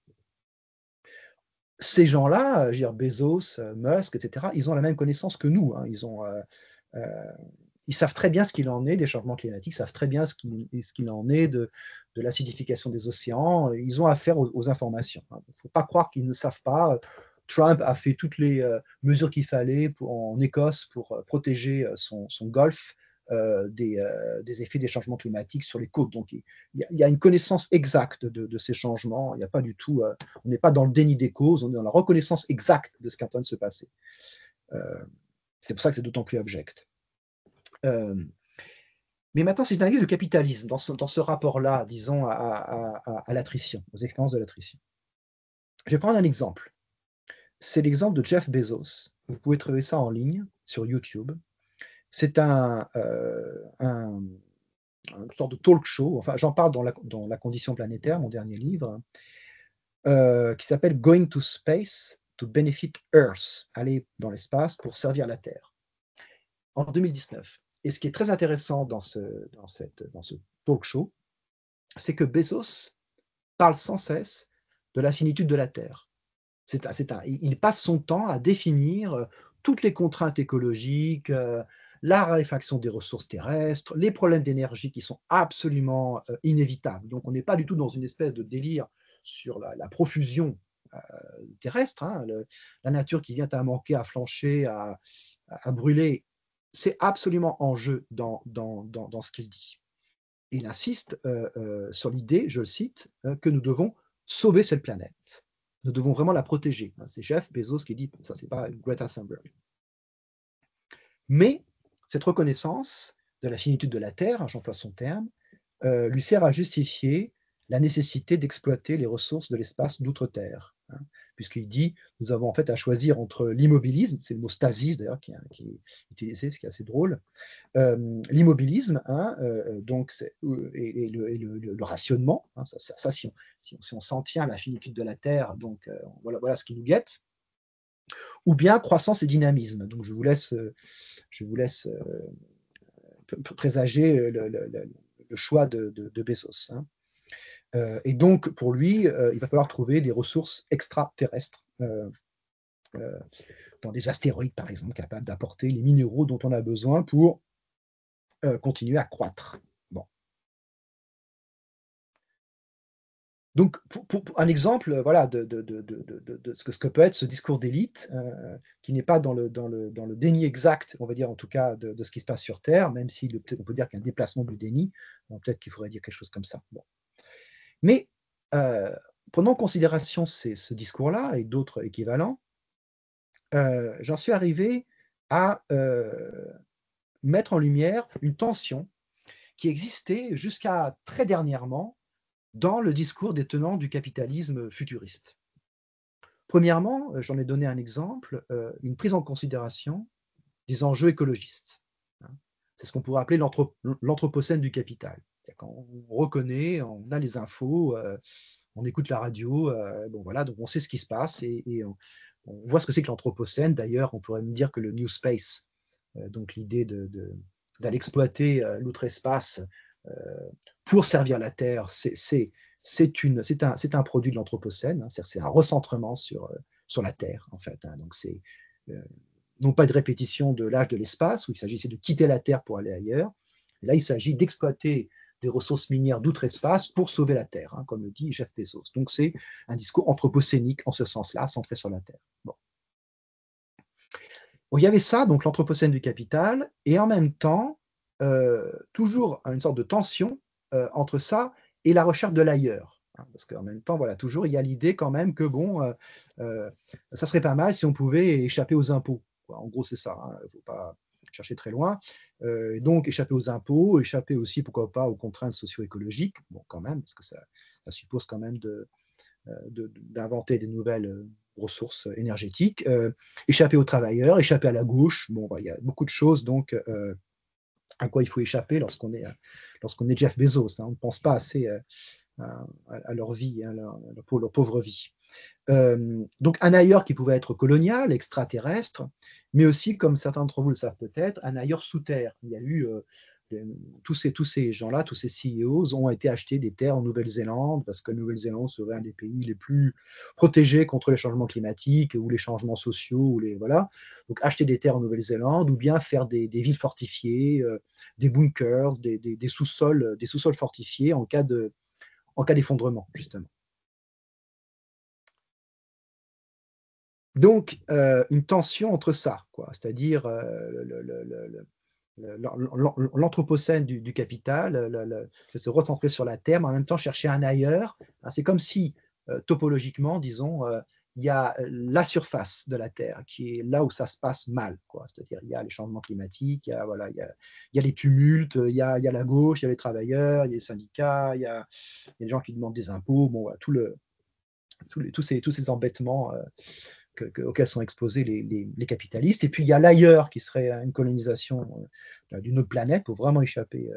Ces gens-là, Bezos, Musk, etc., ils ont la même connaissance que nous. Ils savent très bien ce qu'il en est des changements climatiques, ils savent très bien ce qu'il en est de l'acidification des océans. Ils ont affaire aux informations. Il ne faut pas croire qu'ils ne savent pas. Trump a fait toutes les mesures qu'il fallait en Écosse pour protéger son golfe des effets des changements climatiques sur les côtes. Donc, il y a une connaissance exacte de ces changements. Il n'y a pas du tout, on n'est pas dans le déni des causes, on est dans la reconnaissance exacte de ce qui est en train de se passer. C'est pour ça que c'est d'autant plus abject. Mais maintenant, c'est une analyse du capitalisme dans ce rapport-là, disons, à l'attrition, aux expériences de l'attrition. Je vais prendre un exemple. C'est l'exemple de Jeff Bezos. Vous pouvez trouver ça en ligne sur YouTube. C'est une sorte de talk show, enfin j'en parle dans la condition planétaire, mon dernier livre, qui s'appelle Going to Space to Benefit Earth, aller dans l'espace pour servir la Terre, en 2019. Et ce qui est très intéressant dans ce talk show, c'est que Bezos parle sans cesse de la finitude de la Terre. Il passe son temps à définir toutes les contraintes écologiques, la raréfaction des ressources terrestres, les problèmes d'énergie qui sont absolument inévitables. Donc on n'est pas du tout dans une espèce de délire sur la profusion terrestre, la nature qui vient à manquer, à flancher, à brûler. C'est absolument en jeu dans ce qu'il dit. Il insiste sur l'idée, je le cite, que nous devons sauver cette planète. Nous devons vraiment la protéger. C'est Jeff Bezos qui dit ça, c'est pas Greta Thunberg. Mais cette reconnaissance de la finitude de la Terre, j'emploie son terme, lui sert à justifier la nécessité d'exploiter les ressources de l'espace d'outre-terre. Puisqu'il dit, nous avons en fait à choisir entre l'immobilisme, c'est le mot stasis d'ailleurs qui est utilisé, ce qui est assez drôle, l'immobilisme, donc et le rationnement, ça si on s'en tient à la finitude de la Terre, donc voilà ce qui nous guette, ou bien croissance et dynamisme. Donc je vous laisse présager le choix de Bezos. Et donc, pour lui, il va falloir trouver des ressources extraterrestres, dans des astéroïdes, par exemple, capables d'apporter les minéraux dont on a besoin pour continuer à croître. Bon. Donc, pour un exemple voilà, de ce que peut être ce discours d'élite, qui n'est pas dans le déni exact, on va dire en tout cas, de ce qui se passe sur Terre, même si on peut dire qu'il y a un déplacement du déni, peut-être qu'il faudrait dire quelque chose comme ça. Bon. Mais prenant en considération ce discours-là et d'autres équivalents, j'en suis arrivé à mettre en lumière une tension qui existait jusqu'à très dernièrement dans le discours des tenants du capitalisme futuriste. Premièrement, j'en ai donné un exemple, une prise en considération des enjeux écologistes, hein. C'est ce qu'on pourrait appeler l'anthropocène du capital. C'est quand on reconnaît, on a les infos, on écoute la radio, bon voilà, donc on sait ce qui se passe et on voit ce que c'est que l'anthropocène. D'ailleurs, on pourrait me dire que le New Space, donc l'idée d'aller exploiter l'outre-espace pour servir la Terre, c'est un produit de l'anthropocène, hein, c'est un recentrement sur la Terre, en fait, hein. Donc c'est non pas de répétition de l'âge de l'espace, où il s'agissait de quitter la Terre pour aller ailleurs. Et là, il s'agit d'exploiter des ressources minières d'outre-espace pour sauver la Terre, hein, comme le dit Jeff Bezos. Donc c'est un discours anthropocénique en ce sens-là, centré sur la Terre. Bon. Bon, il y avait ça, donc l'anthropocène du capital, et en même temps, toujours une sorte de tension entre ça et la recherche de l'ailleurs, hein, parce qu'en même temps, voilà, toujours il y a l'idée quand même que bon, ça serait pas mal si on pouvait échapper aux impôts, quoi. En gros, c'est ça, hein, il ne faut pas chercher très loin. Donc échapper aux impôts, échapper aussi, pourquoi pas, aux contraintes socio-écologiques, bon, quand même, parce que ça suppose quand même d'inventer des nouvelles ressources énergétiques, échapper aux travailleurs, échapper à la gauche. Bon, bah, il y a beaucoup de choses donc à quoi il faut échapper lorsqu'on est Jeff Bezos, hein. On ne pense pas assez à leur vie, hein, leur pauvre vie. Donc un ailleurs qui pouvait être colonial, extraterrestre, mais aussi, comme certains d'entre vous le savent peut-être, un ailleurs sous terre. Il y a eu tous ces gens-là, tous ces CEOs ont été achetés des terres en Nouvelle-Zélande, parce que la Nouvelle-Zélande serait un des pays les plus protégés contre les changements climatiques ou les changements sociaux, voilà. Donc acheter des terres en Nouvelle-Zélande, ou bien faire des villes fortifiées, des bunkers, des sous-sols fortifiés en cas d'effondrement, justement. Donc, une tension entre ça, quoi, c'est-à-dire l'anthropocène du capital, se recentrer sur la Terre, mais en même temps chercher un ailleurs, hein. C'est comme si, topologiquement, disons, il y a la surface de la Terre qui est là où ça se passe mal, quoi. C'est-à-dire, il y a les changements climatiques, voilà, il y a les tumultes, il y a la gauche, il y a les travailleurs, il y a les syndicats, il y a les gens qui demandent des impôts, bon, voilà, tous ces embêtements auxquels sont exposés les capitalistes. Et puis il y a l'ailleurs qui serait une colonisation d'une autre planète pour vraiment échapper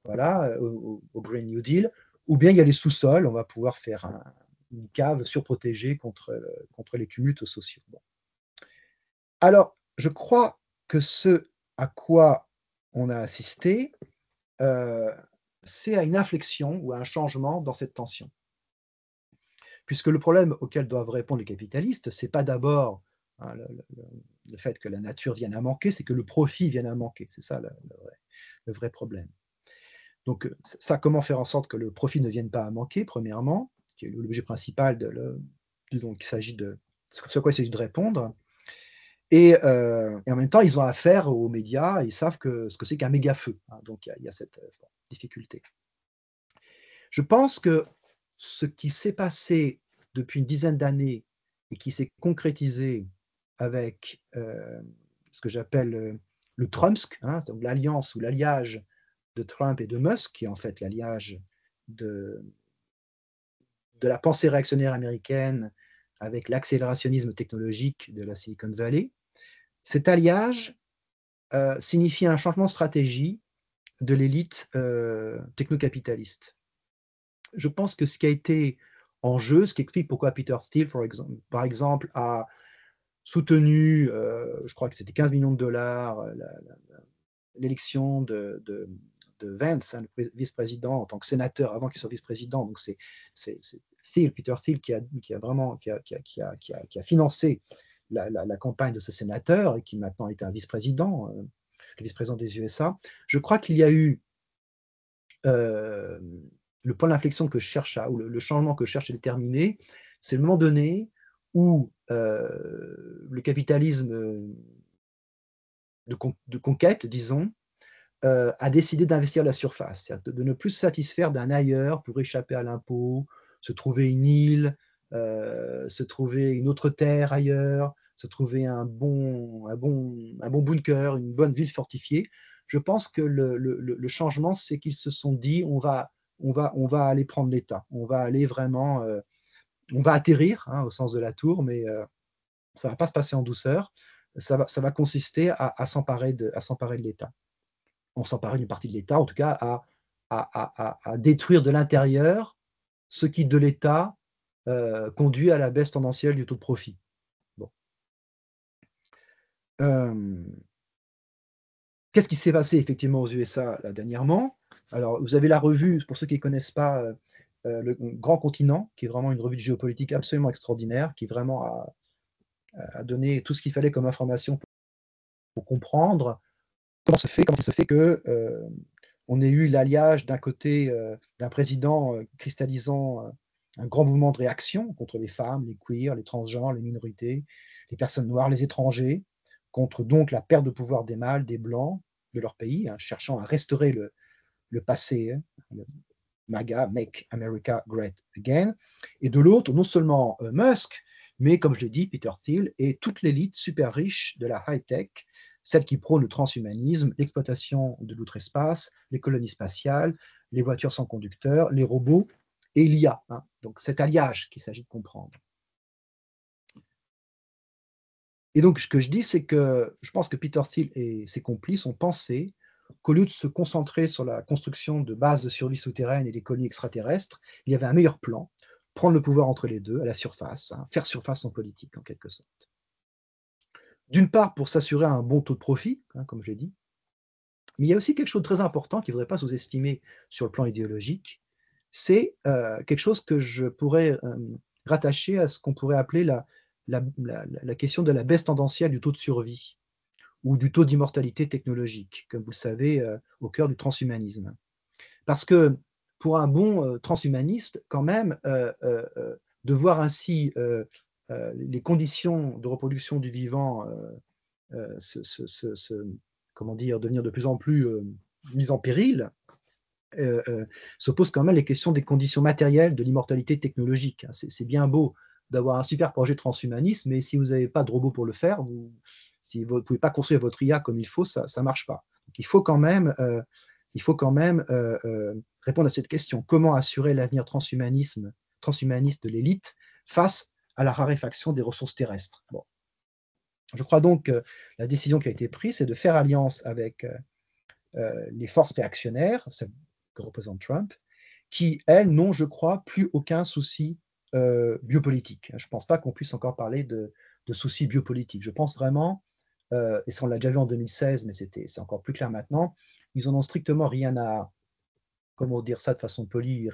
voilà, au Green New Deal. Ou bien il y a les sous-sols, on va pouvoir faire une cave surprotégée contre les tumultes sociaux. Bon. Alors, je crois que ce à quoi on a assisté, c'est à une inflexion ou à un changement dans cette tension. Puisque le problème auquel doivent répondre les capitalistes, c'est pas d'abord hein, le fait que la nature vienne à manquer, c'est que le profit vienne à manquer. C'est ça le vrai problème. Donc, ça, comment faire en sorte que le profit ne vienne pas à manquer, premièrement, qui est l'objet principal disons qu'il s'agit de sur quoi il s'agit de répondre. Et en même temps, ils ont affaire aux médias, ils savent ce que c'est qu'un méga-feu, hein, donc il y a cette difficulté. Je pense que ce qui s'est passé depuis une dizaine d'années et qui s'est concrétisé avec ce que j'appelle le Trumpsk, hein, donc l'alliance ou l'alliage de Trump et de Musk, qui est en fait l'alliage de, de la pensée réactionnaire américaine avec l'accélérationnisme technologique de la Silicon Valley. Cet alliage signifie un changement de stratégie de l'élite technocapitaliste. Je pense que ce qui a été en jeu, ce qui explique pourquoi Peter Thiel, par exemple, a soutenu, je crois que c'était 15 millions de dollars, l'élection de Vance, hein, le vice-président, en tant que sénateur avant qu'il soit vice-président. Donc c'est Peter Thiel qui a vraiment qui a financé la campagne de ce sénateur et qui maintenant est un vice-président, le vice-président des USA. Je crois qu'il y a eu le point d'inflexion que je cherche ou le changement que je cherche à déterminer, c'est le moment donné où le capitalisme de conquête, disons, a décidé d'investir la surface, c'est-à-dire de ne plus se satisfaire d'un ailleurs pour échapper à l'impôt, se trouver une île, se trouver une autre terre ailleurs, se trouver un bon bunker, une bonne ville fortifiée. Je pense que le changement, c'est qu'ils se sont dit, on va aller prendre l'État, on va aller vraiment, on va atterrir, hein, au sens de la tour, mais ça ne va pas se passer en douceur. Ça va consister à s'emparer de l'État. On s'emparer d'une partie de l'État, en tout cas à détruire de l'intérieur ce qui, de l'État, conduit à la baisse tendancielle du taux de profit. Bon. Qu'est-ce qui s'est passé effectivement aux USA là, dernièrement? Alors, vous avez la revue, pour ceux qui ne connaissent pas, le Grand Continent, qui est vraiment une revue de géopolitique absolument extraordinaire, qui vraiment a donné tout ce qu'il fallait comme information pour comprendre comment il se fait que on ait eu l'alliage d'un côté d'un président cristallisant un grand mouvement de réaction contre les femmes, les queers, les transgenres, les minorités, les personnes noires, les étrangers, contre donc la perte de pouvoir des mâles, des blancs de leur pays, hein, cherchant à restaurer le passé, hein, le MAGA, Make America Great Again, et de l'autre, non seulement Musk, mais comme je l'ai dit, Peter Thiel et toute l'élite super riche de la high-tech, celle qui prône le transhumanisme, l'exploitation de l'outre-espace, les colonies spatiales, les voitures sans conducteur, les robots et l'IA. Hein. Donc cet alliage qu'il s'agit de comprendre. Et donc ce que je dis, c'est que je pense que Peter Thiel et ses complices ont pensé qu'au lieu de se concentrer sur la construction de bases de survie souterraines et des colonies extraterrestres, il y avait un meilleur plan, prendre le pouvoir entre les deux, à la surface, hein, faire surface en politique en quelque sorte. D'une part, pour s'assurer un bon taux de profit, hein, comme je l'ai dit, mais il y a aussi quelque chose de très important qu'il ne faudrait pas sous-estimer sur le plan idéologique, c'est quelque chose que je pourrais rattacher à ce qu'on pourrait appeler la question de la baisse tendancielle du taux de survie ou du taux d'immortalité technologique, comme vous le savez, au cœur du transhumanisme. Parce que pour un bon transhumaniste, quand même, de voir ainsi les conditions de reproduction du vivant comment dire, devenir de plus en plus mises en péril, se pose quand même les questions des conditions matérielles de l'immortalité technologique. C'est bien beau d'avoir un super projet de transhumanisme, mais si vous n'avez pas de robot pour le faire, si vous ne pouvez pas construire votre IA comme il faut, ça ne marche pas. Donc, il faut quand même répondre à cette question. Comment assurer l'avenir transhumaniste de l'élite face à la raréfaction des ressources terrestres? Bon. Je crois donc que la décision qui a été prise, c'est de faire alliance avec les forces réactionnaires, celles que représente Trump, qui, elles, n'ont, je crois, plus aucun souci biopolitique. Je ne pense pas qu'on puisse encore parler de soucis biopolitiques. Je pense vraiment, et ça on l'a déjà vu en 2016, mais c'est encore plus clair maintenant, ils n'en ont strictement rien à, comment dire ça de façon polie,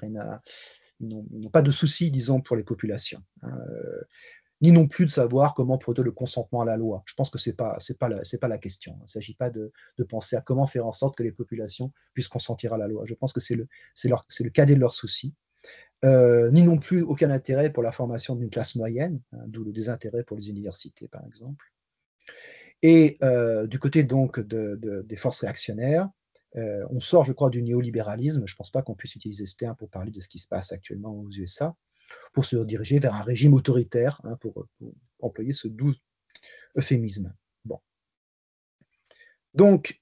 ils n'ont pas de soucis, disons, pour les populations. Ni non plus de savoir comment produire le consentement à la loi. Je pense que ce n'est pas la question. Il ne s'agit pas de penser à comment faire en sorte que les populations puissent consentir à la loi. Je pense que c'est le cadet de leurs soucis. Ni non plus aucun intérêt pour la formation d'une classe moyenne, hein, d'où le désintérêt pour les universités, par exemple. Et du côté donc des forces réactionnaires, on sort, je crois, du néolibéralisme. Je ne pense pas qu'on puisse utiliser ce terme pour parler de ce qui se passe actuellement aux USA, pour se diriger vers un régime autoritaire, hein, pour employer ce doux euphémisme. Bon. Donc,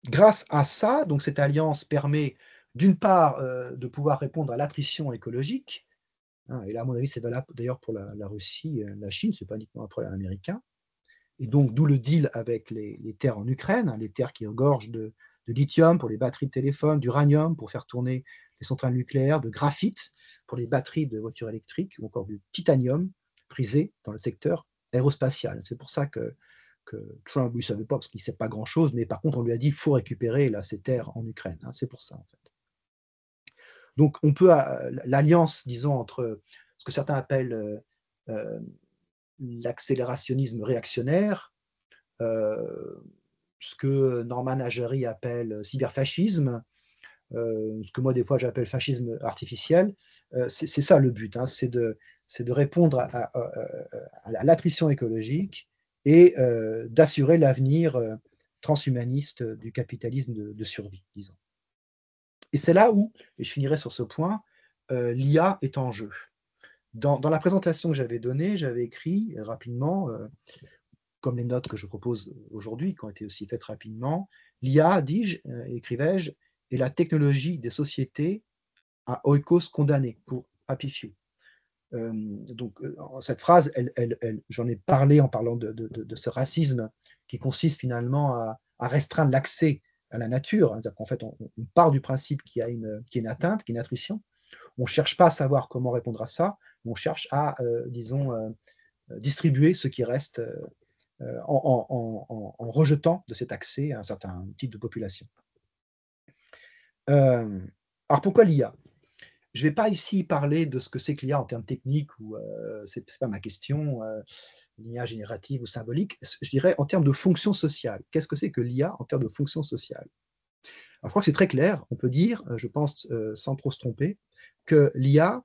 grâce à ça, donc cette alliance permet d'une part de pouvoir répondre à l'attrition écologique, hein, et là, à mon avis, c'est valable d'ailleurs pour la Russie, la Chine, ce n'est pas uniquement un problème américain, et donc d'où le deal avec les terres en Ukraine, hein, les terres qui regorgent de lithium pour les batteries de téléphone, d'uranium pour faire tourner les centrales nucléaires, de graphite pour les batteries de voitures électriques, ou encore du titanium prisé dans le secteur aérospatial. C'est pour ça que Trump, lui, ne savait pas, parce qu'il ne sait pas grand-chose, mais par contre, on lui a dit qu'il faut récupérer là, ces terres en Ukraine. Hein, c'est pour ça, en fait. Donc, on peut, l'alliance, disons, entre ce que certains appellent l'accélérationnisme réactionnaire, ce que Norman Ajari appelle cyberfascisme, ce que moi des fois j'appelle fascisme artificiel, c'est ça le but, hein, c'est de répondre à l'attrition écologique et d'assurer l'avenir transhumaniste du capitalisme de survie, disons. Et c'est là où, et je finirai sur ce point, l'IA est en jeu. Dans la présentation que j'avais donnée, j'avais écrit rapidement, comme les notes que je propose aujourd'hui, qui ont été aussi faites rapidement, l'IA, dis-je, écrivais-je, est la technologie des sociétés à oikos condamnée pour Happy Few. Donc, cette phrase, j'en ai parlé en parlant de ce racisme qui consiste finalement à restreindre l'accès à la nature. C'est-à-dire qu'en fait, on part du principe qu'il y a une atteinte, qu'il y a une attrition. On ne cherche pas à savoir comment répondre à ça, mais on cherche à, disons, distribuer ce qui reste en rejetant de cet accès à un certain type de population. Alors pourquoi l'IA? Je ne vais pas ici parler de ce que c'est que l'IA en termes techniques, ou ce n'est pas ma question, l'IA générative ou symbolique. Je dirais en termes de fonction sociale. Qu'est-ce que c'est que l'IA en termes de fonction sociale? Alors, je crois que c'est très clair. On peut dire, je pense, sans trop se tromper, que l'IA,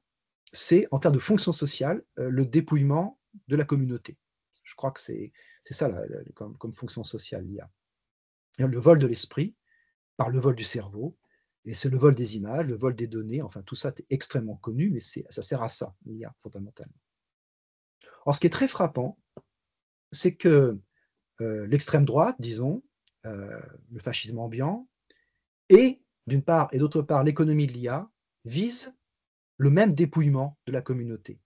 c'est en termes de fonction sociale, le dépouillement de la communauté. Je crois que c'est ça comme fonction sociale, l'IA. Le vol de l'esprit par le vol du cerveau, et c'est le vol des images, le vol des données, enfin tout ça est extrêmement connu, mais ça sert à ça, l'IA, fondamentalement. Alors, ce qui est très frappant, c'est que l'extrême droite, disons, le fascisme ambiant, et d'une part, et d'autre part, l'économie de l'IA, visent le même dépouillement de la communauté.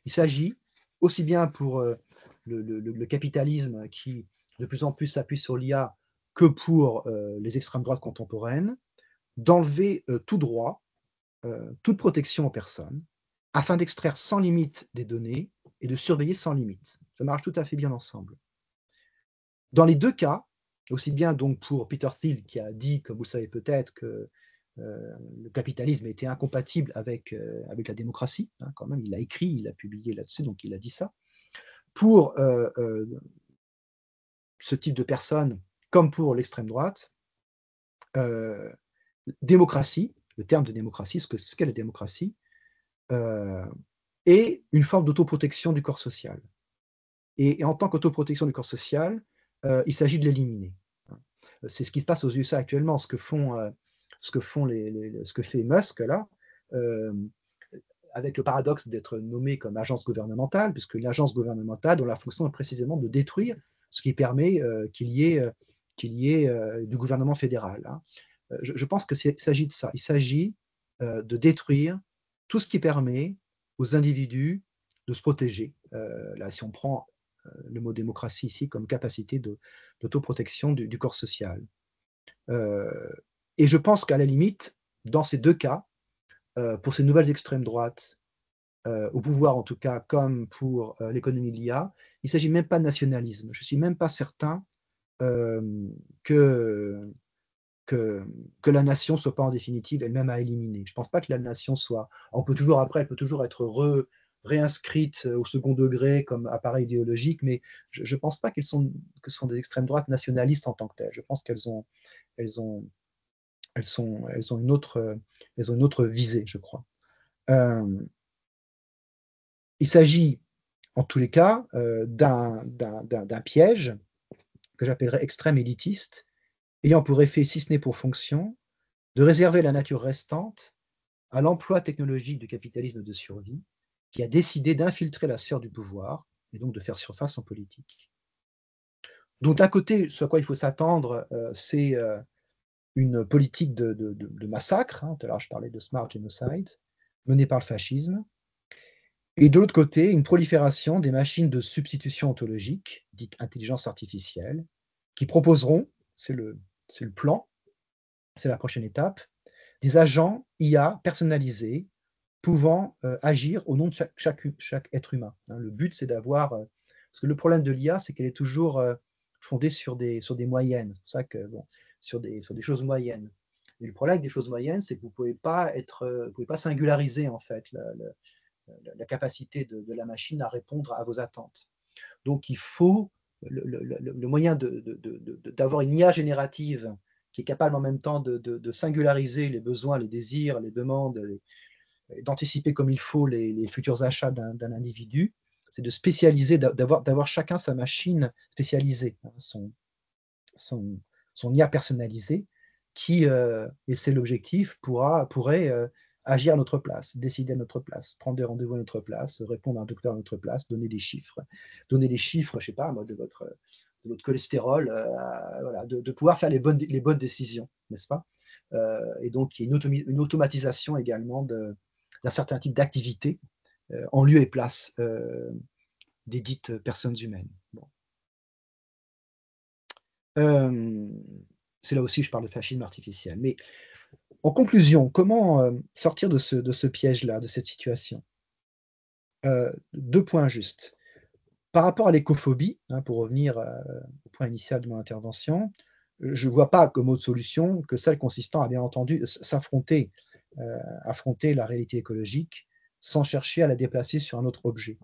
Il s'agit, aussi bien pour le capitalisme qui de plus en plus s'appuie sur l'IA que pour les extrêmes droites contemporaines, d'enlever tout droit, toute protection aux personnes, afin d'extraire sans limite des données et de surveiller sans limite. Ça marche tout à fait bien ensemble. Dans les deux cas, aussi bien donc pour Peter Thiel qui a dit, comme vous le savez peut-être, que le capitalisme était incompatible avec la démocratie, hein, quand même, il l'a écrit, il l'a publié là-dessus, donc il a dit ça. Pour ce type de personnes, comme pour l'extrême droite, démocratie, le terme de démocratie, ce qu'est la démocratie, est une forme d'autoprotection du corps social. Et en tant qu'autoprotection du corps social, il s'agit de l'éliminer. C'est ce qui se passe aux USA actuellement, ce que fait Musk là, avec le paradoxe d'être nommé comme agence gouvernementale, puisque l'agence gouvernementale dont la fonction est précisément de détruire ce qui permet qu'il y ait du gouvernement fédéral, hein. Je pense qu'il s'agit de ça. Il s'agit de détruire tout ce qui permet aux individus de se protéger. Là, si on prend le mot démocratie ici comme capacité d'autoprotection du corps social. Et je pense qu'à la limite, dans ces deux cas, pour ces nouvelles extrêmes droites, au pouvoir en tout cas, comme pour l'économie de l'IA, il ne s'agit même pas de nationalisme. Je ne suis même pas certain que la nation ne soit pas en définitive elle-même à éliminer. Je ne pense pas que la nation soit... Elle peut toujours être réinscrite au second degré comme appareil idéologique, mais je ne pense pas que ce sont des extrêmes droites nationalistes en tant que telles. Je pense qu'elles ont une autre visée, je crois. Il s'agit, en tous les cas, d'un piège que j'appellerais extrême élitiste, ayant pour effet, si ce n'est pour fonction, de réserver la nature restante à l'emploi technologique du capitalisme de survie, qui a décidé d'infiltrer la sphère du pouvoir et donc de faire surface en politique. Donc d'un côté, ce à quoi il faut s'attendre, c'est une politique de massacre, hein, tout à l'heure je parlais de smart genocide, menée par le fascisme, et de l'autre côté, une prolifération des machines de substitution ontologique, dites intelligence artificielle, qui proposeront, c'est le plan, c'est la prochaine étape, des agents IA personnalisés pouvant agir au nom de chaque être humain. Hein. Le but, c'est d'avoir... parce que le problème de l'IA, c'est qu'elle est toujours fondée sur des moyennes. C'est pour ça que, bon, sur des choses moyennes. Et le problème avec des choses moyennes, c'est que vous ne pouvez pas singulariser, en fait, la capacité de la machine à répondre à vos attentes. Donc, il faut le moyen d'avoir une IA générative qui est capable en même temps de singulariser les besoins, les désirs, les demandes, d'anticiper comme il faut les futurs achats d'un individu, c'est de spécialiser, d'avoir chacun sa machine spécialisée, hein, son IA personnalisée, qui, et c'est l'objectif, pourrait agir à notre place, décider à notre place, prendre des rendez-vous à notre place, répondre à un docteur à notre place, donner des chiffres. Donner des chiffres, je sais pas moi, de votre cholestérol, voilà, de pouvoir faire les bonnes décisions, n'est-ce pas? Et donc il y a une automatisation également d'un certain type d'activité, en lieu et place, des dites personnes humaines. Bon. C'est là aussi je parle de fascisme artificiel. Mais en conclusion, comment, sortir de ce piège-là, de cette situation? 2 points juste. Par rapport à l'écophobie, hein, pour revenir, au point initial de mon intervention, je ne vois pas comme autre solution que celle consistant à bien entendu s'affronter, affronter la réalité écologique sans chercher à la déplacer sur un autre objet.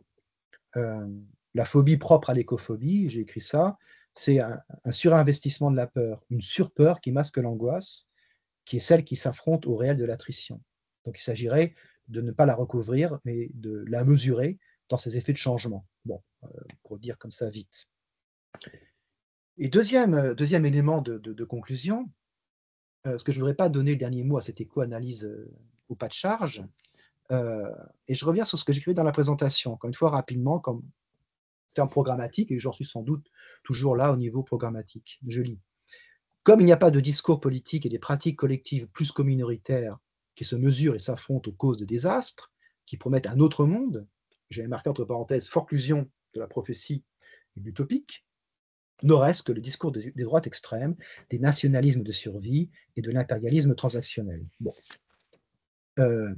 La phobie propre à l'écophobie, j'ai écrit ça, c'est un surinvestissement de la peur, une surpeur qui masque l'angoisse, qui est celle qui s'affronte au réel de l'attrition. Donc il s'agirait de ne pas la recouvrir, mais de la mesurer dans ses effets de changement. Bon, pour dire comme ça vite. Et deuxième élément de conclusion, parce que je ne voudrais pas donner le dernier mot à cette éco-analyse au pas de charge, et je reviens sur ce que j'écrivais dans la présentation, encore une fois rapidement, comme terme programmatique, et j'en suis sans doute toujours là au niveau programmatique. Je lis. Comme il n'y a pas de discours politique et des pratiques collectives plus que minoritaires qui se mesurent et s'affrontent aux causes de désastres, qui promettent un autre monde, j'avais marqué entre parenthèses forclusion de la prophétie et de l'utopique, ne reste que le discours des droites extrêmes, des nationalismes de survie et de l'impérialisme transactionnel. Bon. Je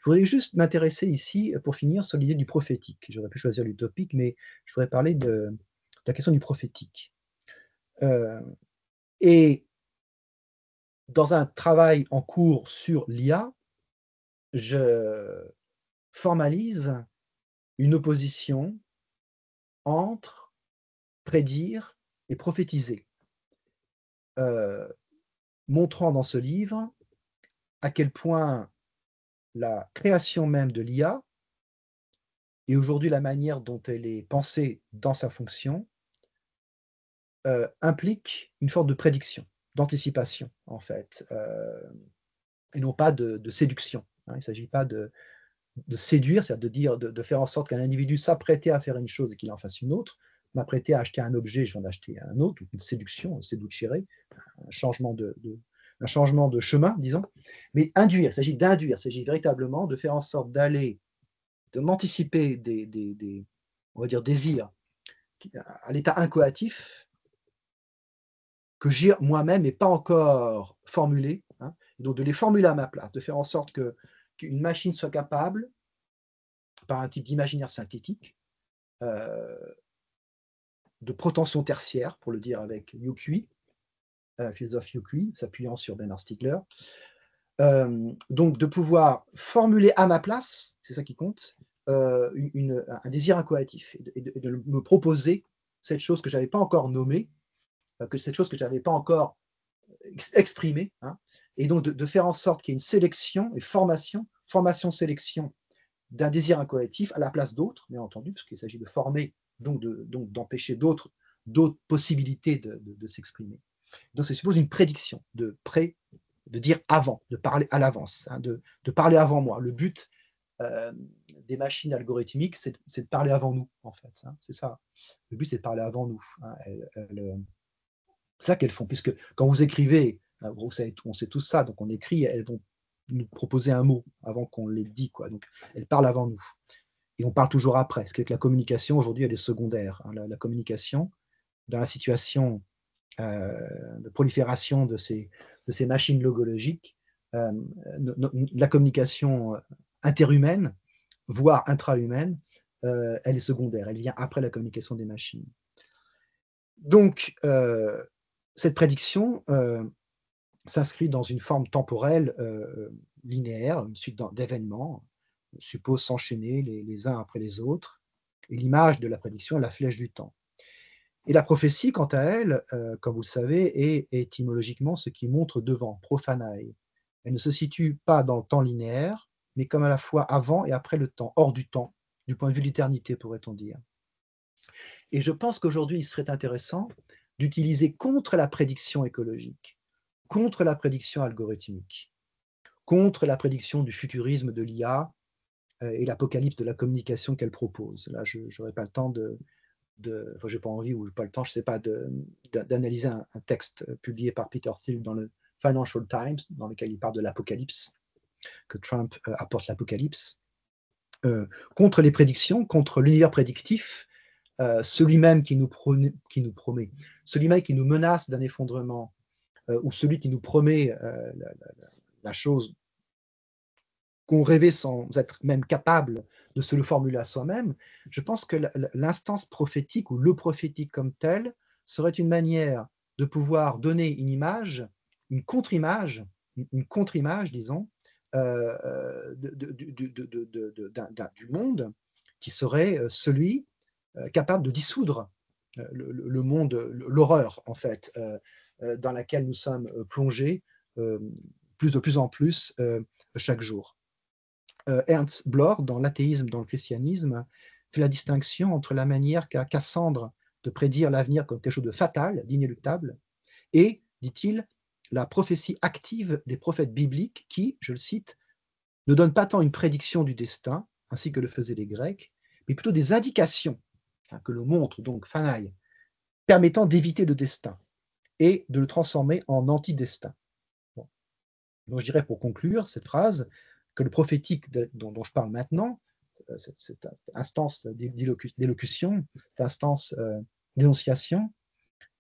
voudrais juste m'intéresser ici, pour finir, sur l'idée du prophétique. J'aurais pu choisir l'utopique, mais je voudrais parler de la question du prophétique. Et dans un travail en cours sur l'IA, je formalise une opposition entre prédire et prophétiser, montrant dans ce livre à quel point la création même de l'IA et aujourd'hui la manière dont elle est pensée dans sa fonction implique une forme de prédiction, d'anticipation en fait, et non pas de séduction, hein. Il ne s'agit pas de séduire, c'est-à-dire de dire de faire en sorte qu'un individu s'apprêtait à faire une chose et qu'il en fasse une autre, m'apprêter à acheter un objet, je viens d'acheter un autre, une séduction, seducere, un changement un changement de chemin, disons. Mais induire, il s'agit d'induire, il s'agit véritablement de faire en sorte de m'anticiper on va dire, désirs à l'état inchoatif que j'ai moi-même mais pas encore formulés, hein, et donc de les formuler à ma place, de faire en sorte qu'une machine soit capable, par un type d'imaginaire synthétique, de prétention tertiaire, pour le dire avec Yukui, philosophe Yukui, s'appuyant sur Bernard Stiegler. Donc de pouvoir formuler à ma place, c'est ça qui compte, un désir inchoatif et de me proposer cette chose que je n'avais pas encore nommée, cette chose que je n'avais pas encore exprimée, hein, et donc de faire en sorte qu'il y ait une sélection et formation-sélection d'un désir inchoatif à la place d'autres, bien entendu, parce qu'il s'agit de former, donc d'empêcher d'autres possibilités de s'exprimer. Donc ça suppose une prédiction, de dire avant, de parler à l'avance, hein, de parler avant moi. Le but des machines algorithmiques, c'est de parler avant nous, en fait. Hein, c'est ça. Le but, c'est de parler avant nous. Hein, c'est ça qu'elles font, puisque quand vous écrivez, on sait tous ça, donc on écrit, elles vont nous proposer un mot avant qu'on l'ait dit, quoi. Donc elles parlent avant nous. Et on parle toujours après. Ce qui est que la communication, aujourd'hui, elle est secondaire. Hein, la communication, dans la situation de prolifération de ces machines logologiques, la communication interhumaine, voire intrahumaine, elle est secondaire. Elle vient après la communication des machines. Donc, cette prédiction s'inscrit dans une forme temporelle linéaire, une suite d'événements, suppose s'enchaîner les uns après les autres. Et l'image de la prédiction est la flèche du temps. Et la prophétie, quant à elle, comme vous le savez, est étymologiquement ce qui montre devant, prophanae. Elle ne se situe pas dans le temps linéaire, mais comme à la fois avant et après le temps, hors du temps, du point de vue de l'éternité, pourrait-on dire. Et je pense qu'aujourd'hui, il serait intéressant d'utiliser contre la prédiction écologique, contre la prédiction algorithmique, contre la prédiction du futurisme de l'IA et l'apocalypse de la communication qu'elle propose. Là, je n'aurais pas le temps enfin, j'ai pas envie ou j'ai pas le temps, je sais pas, d'analyser un texte publié par Peter Thiel dans le Financial Times, dans lequel il parle de l'apocalypse, que Trump apporte l'apocalypse, contre les prédictions, contre l'univers prédictif, celui-même qui nous promet, celui-même qui nous menace d'un effondrement, ou celui qui nous promet la chose qu'on rêvait sans être même capable de se le formuler à soi-même, je pense que l'instance prophétique ou le prophétique comme tel serait une manière de pouvoir donner une image, une contre-image, disons, du monde qui serait celui capable de dissoudre le monde, l'horreur en fait, dans laquelle nous sommes plongés de plus en plus chaque jour. Ernst Bloch, dans l'athéisme, dans le christianisme, fait la distinction entre la manière qu'a Cassandre de prédire l'avenir comme quelque chose de fatal, d'inéluctable, et, dit-il, la prophétie active des prophètes bibliques qui, je le cite, ne donnent pas tant une prédiction du destin, ainsi que le faisaient les Grecs, mais plutôt des indications, que l'on montre, donc Phanaï, permettant d'éviter le destin et de le transformer en anti-destin. Bon. Donc je dirais pour conclure cette phrase que le prophétique dont je parle maintenant, cette instance d'élocution, cette instance d'énonciation,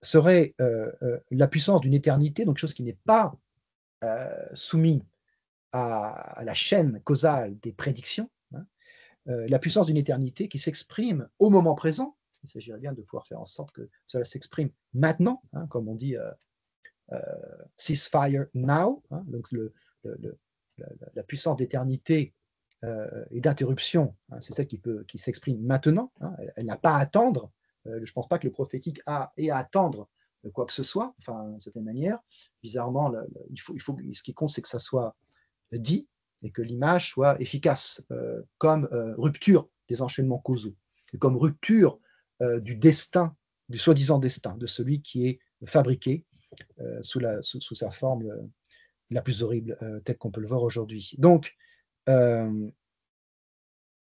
serait la puissance d'une éternité, donc chose qui n'est pas soumise à la chaîne causale des prédictions, hein, la puissance d'une éternité qui s'exprime au moment présent. Il s'agirait bien de pouvoir faire en sorte que cela s'exprime maintenant, hein, comme on dit ceasefire now, hein, donc la puissance d'éternité et d'interruption, hein, c'est celle qui s'exprime maintenant, hein, elle n'a pas à attendre, je ne pense pas que le prophétique ait à attendre quoi que ce soit, enfin, d'une certaine manière, bizarrement, ce qui compte, c'est que ça soit dit et que l'image soit efficace, comme rupture des enchaînements causaux, et comme rupture du destin, du soi-disant destin, de celui qui est fabriqué sous sa forme la plus horrible, telle qu'on peut le voir aujourd'hui. Donc,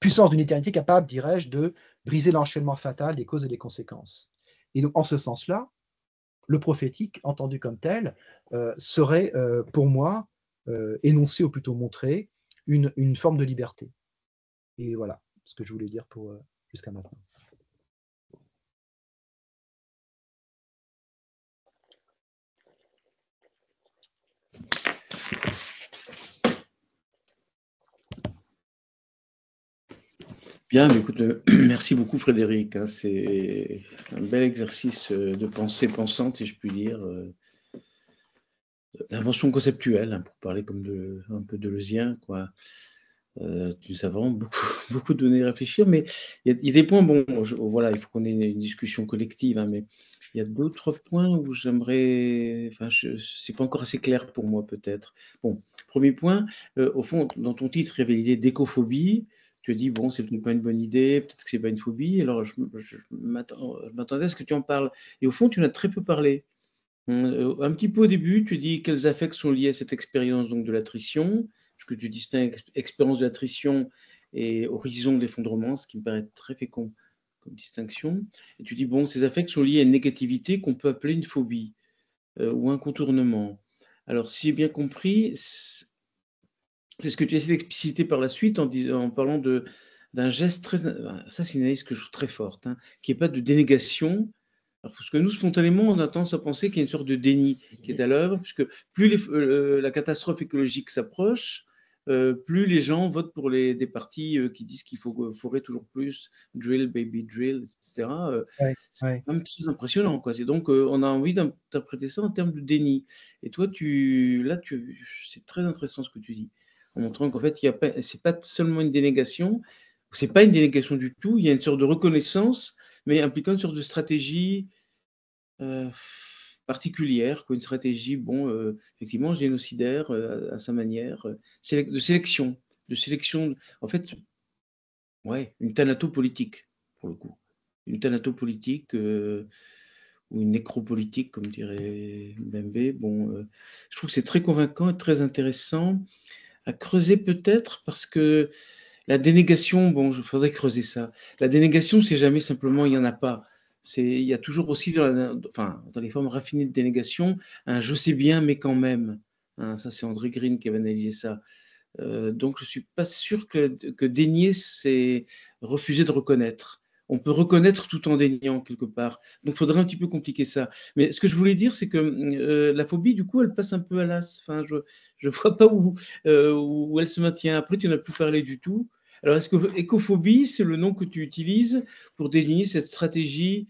puissance d'une éternité capable, dirais-je, de briser l'enchaînement fatal des causes et des conséquences. Et donc, en ce sens-là, le prophétique, entendu comme tel, serait pour moi énoncé, ou plutôt montré, une forme de liberté. Et voilà ce que je voulais dire pour jusqu'à maintenant. Bien, mais écoute, merci beaucoup Frédéric, hein, c'est un bel exercice de pensée pensante, si je puis dire, d'invention conceptuelle, hein, pour parler comme un peu deleuzien, quoi. Tu nous as vraiment beaucoup donné à réfléchir, mais il y a des points, bon, voilà, il faut qu'on ait une discussion collective, hein, mais il y a d'autres points où j'aimerais, enfin, c'est pas encore assez clair pour moi peut-être. Bon, premier point, au fond, dans ton titre, il y avait l'idée d'écophobie. Tu as dit, bon, c'est peut-être pas une bonne idée, peut-être que c'est pas une phobie. Alors, je m'attendais à ce que tu en parles. Et au fond, tu en as très peu parlé. Un petit peu au début, tu dis quels affects sont liés à cette expérience donc de l'attrition, parce que tu distingues expérience de l'attrition et horizon de l'effondrement, ce qui me paraît très fécond comme distinction. Et tu dis, bon, ces affects sont liés à une négativité qu'on peut appeler une phobie ou un contournement. Alors, si j'ai bien compris, c'est ce que tu essaies d'expliciter par la suite en parlant d'un geste très... Ça, c'est une analyse que je trouve très forte, hein, qui n'est pas de dénégation. Alors, parce que nous, spontanément, on a tendance à penser qu'il y a une sorte de déni qui est à l'œuvre, puisque plus la catastrophe écologique s'approche, plus les gens votent pour des partis qui disent qu'il faut forer toujours plus, drill, baby drill, etc. Ouais, C'est ouais. quand même très impressionnant, quoi. C'est donc, on a envie d'interpréter ça en termes de déni. Et toi, c'est très intéressant ce que tu dis, en montrant qu'en fait, c'est pas seulement une dénégation, c'est pas une dénégation du tout, il y a une sorte de reconnaissance, mais impliquant une sorte de stratégie particulière, quoi, une stratégie, bon, effectivement, génocidaire à sa manière, de sélection, en fait, ouais, une thanatopolitique, pour le coup. Une thanatopolitique ou une nécropolitique, comme dirait Mbembe. Bon, je trouve que c'est très convaincant et très intéressant. à creuser peut-être, parce que la dénégation, bon, il faudrait creuser ça. La dénégation, c'est jamais simplement il y en a pas. Il y a toujours aussi enfin, dans les formes raffinées de dénégation, un je sais bien, mais quand même. Hein, ça, c'est André Green qui avait analysé ça. Donc, je suis pas sûr que dénier, c'est refuser de reconnaître. On peut reconnaître tout en déniant quelque part. Donc, il faudrait un petit peu compliquer ça. Mais ce que je voulais dire, c'est que la phobie, du coup, elle passe un peu à l'as. Enfin, je ne vois pas où elle se maintient. Après, tu n'as plus parlé du tout. Alors, est-ce que écophobie, c'est le nom que tu utilises pour désigner cette stratégie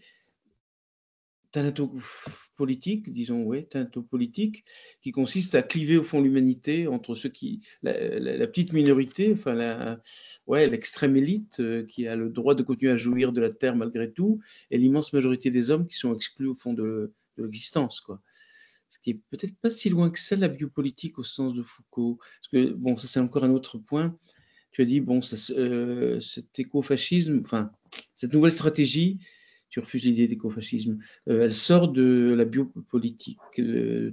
thanatopolitique, disons, ouais, thanatopolitique, qui consiste à cliver au fond l'humanité entre ceux qui, la petite minorité, enfin, ouais, l'extrême élite qui a le droit de continuer à jouir de la terre malgré tout, et l'immense majorité des hommes qui sont exclus au fond de l'existence, quoi. Ce qui est peut-être pas si loin que ça, la biopolitique au sens de Foucault. Parce que, bon, ça c'est encore un autre point. Tu as dit, bon, cet écofascisme, enfin, cette nouvelle stratégie, tu refuses l'idée d'écofascisme, elle sort de la biopolitique,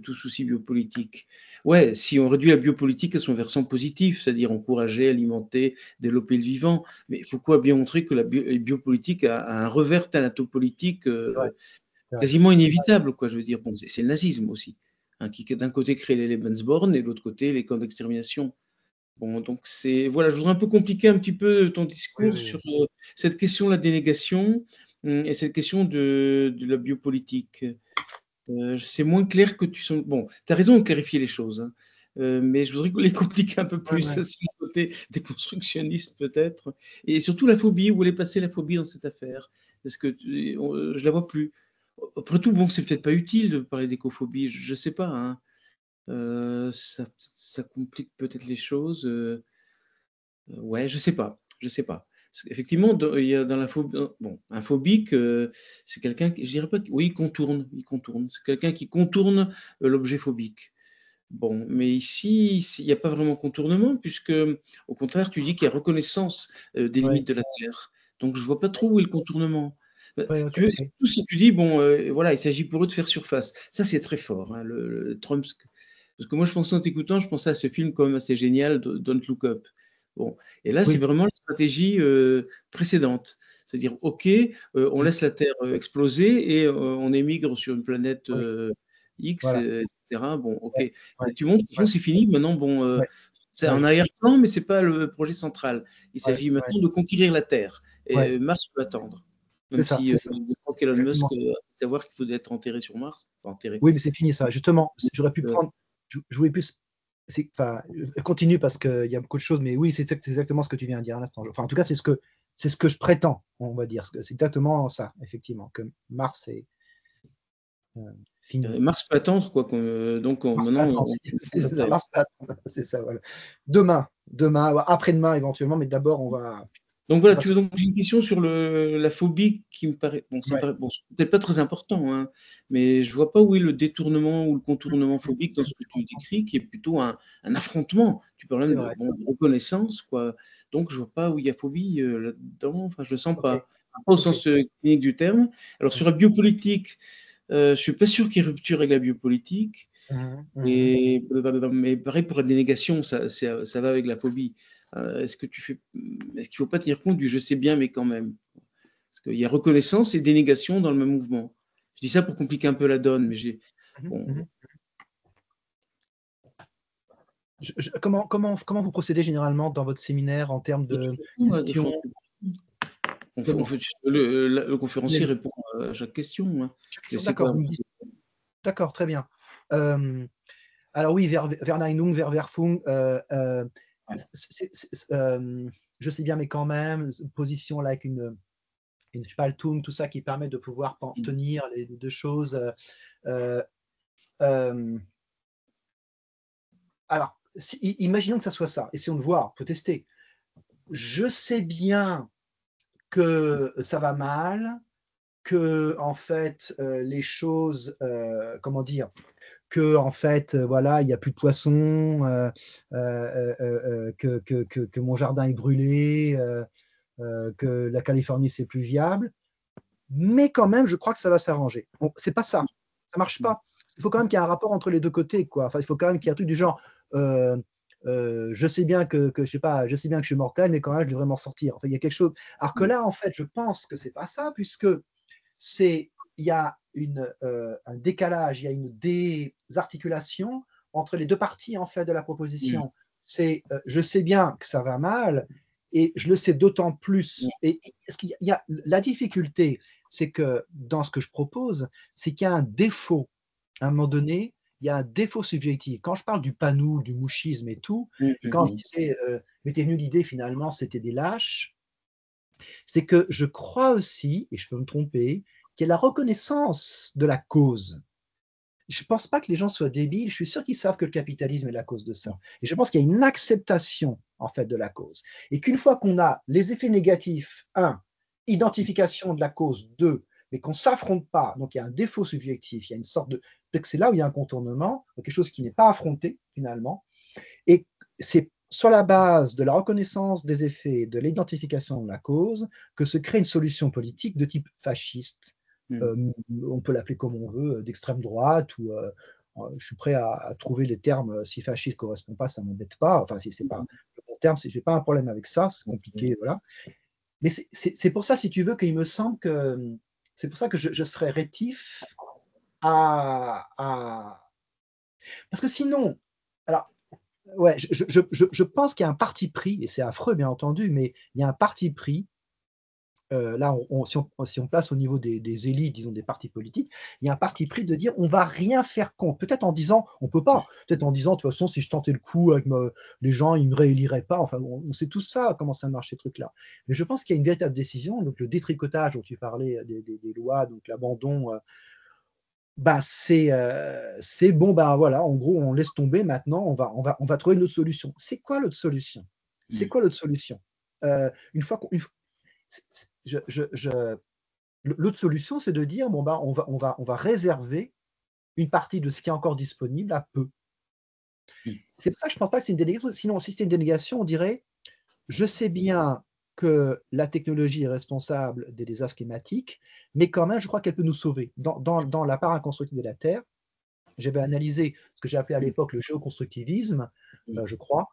tout souci biopolitique. Ouais, si on réduit la biopolitique à son versant positif, c'est-à-dire encourager, alimenter, développer le vivant, mais Foucault a bien montré que la biopolitique a un revers thanatopolitique C'est vrai, c'est vrai. quasiment inévitable, quoi, je veux dire. Bon, c'est le nazisme aussi, hein, qui d'un côté crée les Lebensborn et de l'autre côté les camps d'extermination. Bon, donc voilà, je voudrais un peu compliquer un petit peu ton Oui, discours oui, sur oui. cette question de la dénégation et cette question de la biopolitique. C'est moins clair que tu sens. Bon, tu as raison de clarifier les choses, hein, mais je voudrais les compliquer un peu Ouais, plus. ouais. Ça, c'est mon côté déconstructionniste peut-être. Et surtout la phobie, où elle est passée la phobie dans cette affaire? Parce que je la vois plus. Après tout, bon, c'est peut-être pas utile de parler d'écophobie, je sais pas, hein. Ça complique peut-être les choses. Ouais, je sais pas, je sais pas. Effectivement, il y a dans la phobie, bon, un phobique, c'est quelqu'un qui, je dirais pas, oui, il contourne. C'est quelqu'un qui contourne l'objet phobique. Bon, mais ici, il n'y a pas vraiment contournement, puisque, au contraire, tu dis qu'il y a reconnaissance des Ouais, limites de la Terre. Donc, je vois pas trop où est le contournement. ouais, ok, ok. Surtout si tu dis, bon, voilà, il s'agit pour eux de faire surface. Ça, c'est très fort, hein, le Trump. Parce que moi, je pensais en t'écoutant, je pensais à ce film quand même assez génial, Don't Look Up. Bon, et là, c'est Oui, vraiment la stratégie précédente. C'est-à-dire, OK, on mm, laisse la Terre exploser et on émigre sur une planète oui, X, voilà. etc. Bon, OK. Ouais, ouais, Mais tu montres qu'au fond, ouais, c'est fini. Maintenant, bon, ouais, c'est ouais, un arrière-plan, mais c'est pas le projet central. Il ouais, s'agit ouais, maintenant de conquérir la Terre. ouais. Et Mars peut attendre. C'est Même ça, si c'est ça. je crois C'est qu'Elon Musk exactement ça. a fait savoir qu'il faut être enterré sur Mars. Pas enterré. Oui, mais c'est fini ça. Justement, j'aurais pu Euh, prendre. Je voulais plus. Enfin, continue parce qu'il y a beaucoup de choses, mais oui, c'est exactement ce que tu viens de dire à l'instant. Enfin, en tout cas, c'est ce que je prétends, on va dire. C'est exactement ça, effectivement, que Mars est fini. Mars peut attendre, quoi. Donc Mars peut maintenant, attendre, on c'est ça, s'attaque. Mars peut attendre, c'est ça, voilà. Demain, après-demain éventuellement, mais d'abord, Donc on voilà, va se. donc j'ai une question sur la phobie qui me paraît, bon, Ouais. bon, c'est peut-être pas très important, hein, mais je vois pas où est le détournement ou le contournement phobique dans ce que tu décris, qui est plutôt un affrontement. Tu parles C'est même de, vrai. bon, de reconnaissance, quoi. Donc je vois pas où il y a phobie là-dedans. Enfin, je le sens Ok, pas. Pas au ok. sens clinique du terme. Alors sur la biopolitique, je suis pas sûr qu'il y ait rupture avec la biopolitique. Mhm, mhm. Et, mais pareil pour la dénégation, ça va avec la phobie. Est-ce qu'il ne faut pas tenir compte du je sais bien, mais quand même? Parce qu'il y a reconnaissance et dénégation dans le même mouvement. Je dis ça pour compliquer un peu la donne, mais Mhm, bon, mhm. Comment vous procédez généralement dans votre séminaire en termes de questions? Comment? le conférencier Allez-y. répond à chaque question, hein. Chaque Mais question, c'est d'accord, quoi? vous me dites. D'accord, très bien. Alors oui, Verneinung, Verwerfung, je sais bien, mais quand même, position là avec une Spaltung, tout ça qui permet de pouvoir tenir les deux choses. Euh, euh, alors, imaginons que ça soit ça. Essayons de voir, faut tester. Je sais bien que ça va mal, que en fait les choses, comment dire, que en fait, voilà, il y a plus de poissons, que mon jardin est brûlé, que la Californie c'est plus viable, mais quand même, je crois que ça va s'arranger. Bon, c'est pas ça, ça marche pas. Il faut quand même qu'il y ait un rapport entre les deux côtés, quoi. Enfin, il faut quand même qu'il y ait un truc du genre. je sais bien que je sais pas, je sais bien que je suis mortel, mais quand même, je devrais m'en sortir. Enfin, il y a quelque chose. Alors que là, en fait, je pense que c'est pas ça, puisque il y a un décalage, il y a une désarticulation entre les deux parties en fait de la proposition. C'est je sais bien que ça va mal et je le sais d'autant plus. Et ce qu'il y a, la difficulté, c'est que dans ce que je propose, c'est qu'il y a un défaut. À un moment donné, il y a un défaut subjectif. Quand je parle du panou, du mouchisme et tout, et quand je disais, m'était venue l'idée finalement, c'était des lâches, c'est que je crois aussi, et je peux me tromper, qu'il y a la reconnaissance de la cause. Je ne pense pas que les gens soient débiles, je suis sûr qu'ils savent que le capitalisme est la cause de ça. Et je pense qu'il y a une acceptation, en fait, de la cause. Et qu'une fois qu'on a les effets négatifs, un, identification de la cause, deux, mais qu'on ne s'affronte pas, donc il y a un défaut subjectif, il y a une sorte de... Peut-être que c'est là où il y a un contournement, quelque chose qui n'est pas affronté, finalement, et c'est sur la base de la reconnaissance des effets, de l'identification de la cause, que se crée une solution politique de type fasciste. On peut l'appeler comme on veut, d'extrême droite, ou je suis prêt à trouver les termes, si fasciste ne correspond pas, ça ne m'embête pas. Enfin, si ce n'est pas le bon terme, je n'ai pas un problème avec ça, c'est compliqué, voilà. Mais c'est pour ça, si tu veux, qu'il me semble que c'est pour ça que je serais rétif à... Parce que sinon, alors, ouais, je pense qu'il y a un parti pris, et c'est affreux bien entendu, mais il y a un parti pris, là si on place au niveau des élites, disons des partis politiques, il y a un parti pris de dire on va rien faire contre. Peut-être en disant, on peut pas, peut-être en disant de toute façon si je tentais le coup avec les gens, ils ne me rééliraient pas, enfin on sait tout ça, comment ça marche ces trucs-là. Mais je pense qu'il y a une véritable décision, donc le détricotage dont tu parlais des lois, donc l'abandon, bah, c'est bon, bah voilà, en gros, on laisse tomber maintenant, on va trouver une autre solution. C'est quoi l'autre solution? C'est quoi l'autre solution? Une fois qu'on, l'autre solution, c'est de dire, bon, bah, on va réserver une partie de ce qui est encore disponible à peu. C'est pour ça que je ne pense pas que c'est une délégation. Sinon, si c'était une délégation, on dirait, je sais bien que la technologie est responsable des désastres climatiques, mais quand même, je crois qu'elle peut nous sauver. Dans la part inconstructive de la Terre, j'avais analysé ce que j'ai appelé à l'époque le géoconstructivisme, je crois,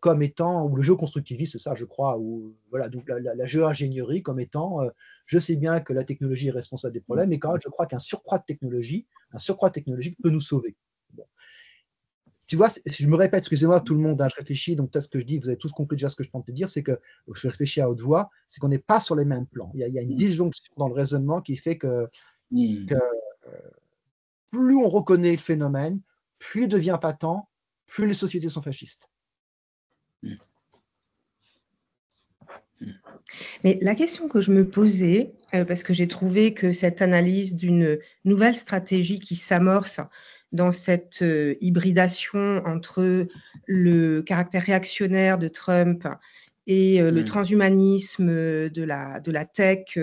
comme étant, ou le géoconstructivisme, c'est ça, je crois, ou voilà, donc la géo-ingénierie comme étant, je sais bien que la technologie est responsable des problèmes, mais quand même, je crois qu'un surcroît technologique peut nous sauver. Bon. Tu vois, je me répète, excusez-moi, tout le monde, hein, je réfléchis, donc peut-être ce que je dis, vous avez tous compris déjà ce que je tente de dire, c'est que, je réfléchis à haute voix, c'est qu'on n'est pas sur les mêmes plans. Il y a une disjonction dans le raisonnement qui fait que plus on reconnaît le phénomène, plus il devient patent, plus les sociétés sont fascistes. Mais la question que je me posais, parce que j'ai trouvé que cette analyse d'une nouvelle stratégie qui s'amorce dans cette hybridation entre le caractère réactionnaire de Trump et le transhumanisme de la tech,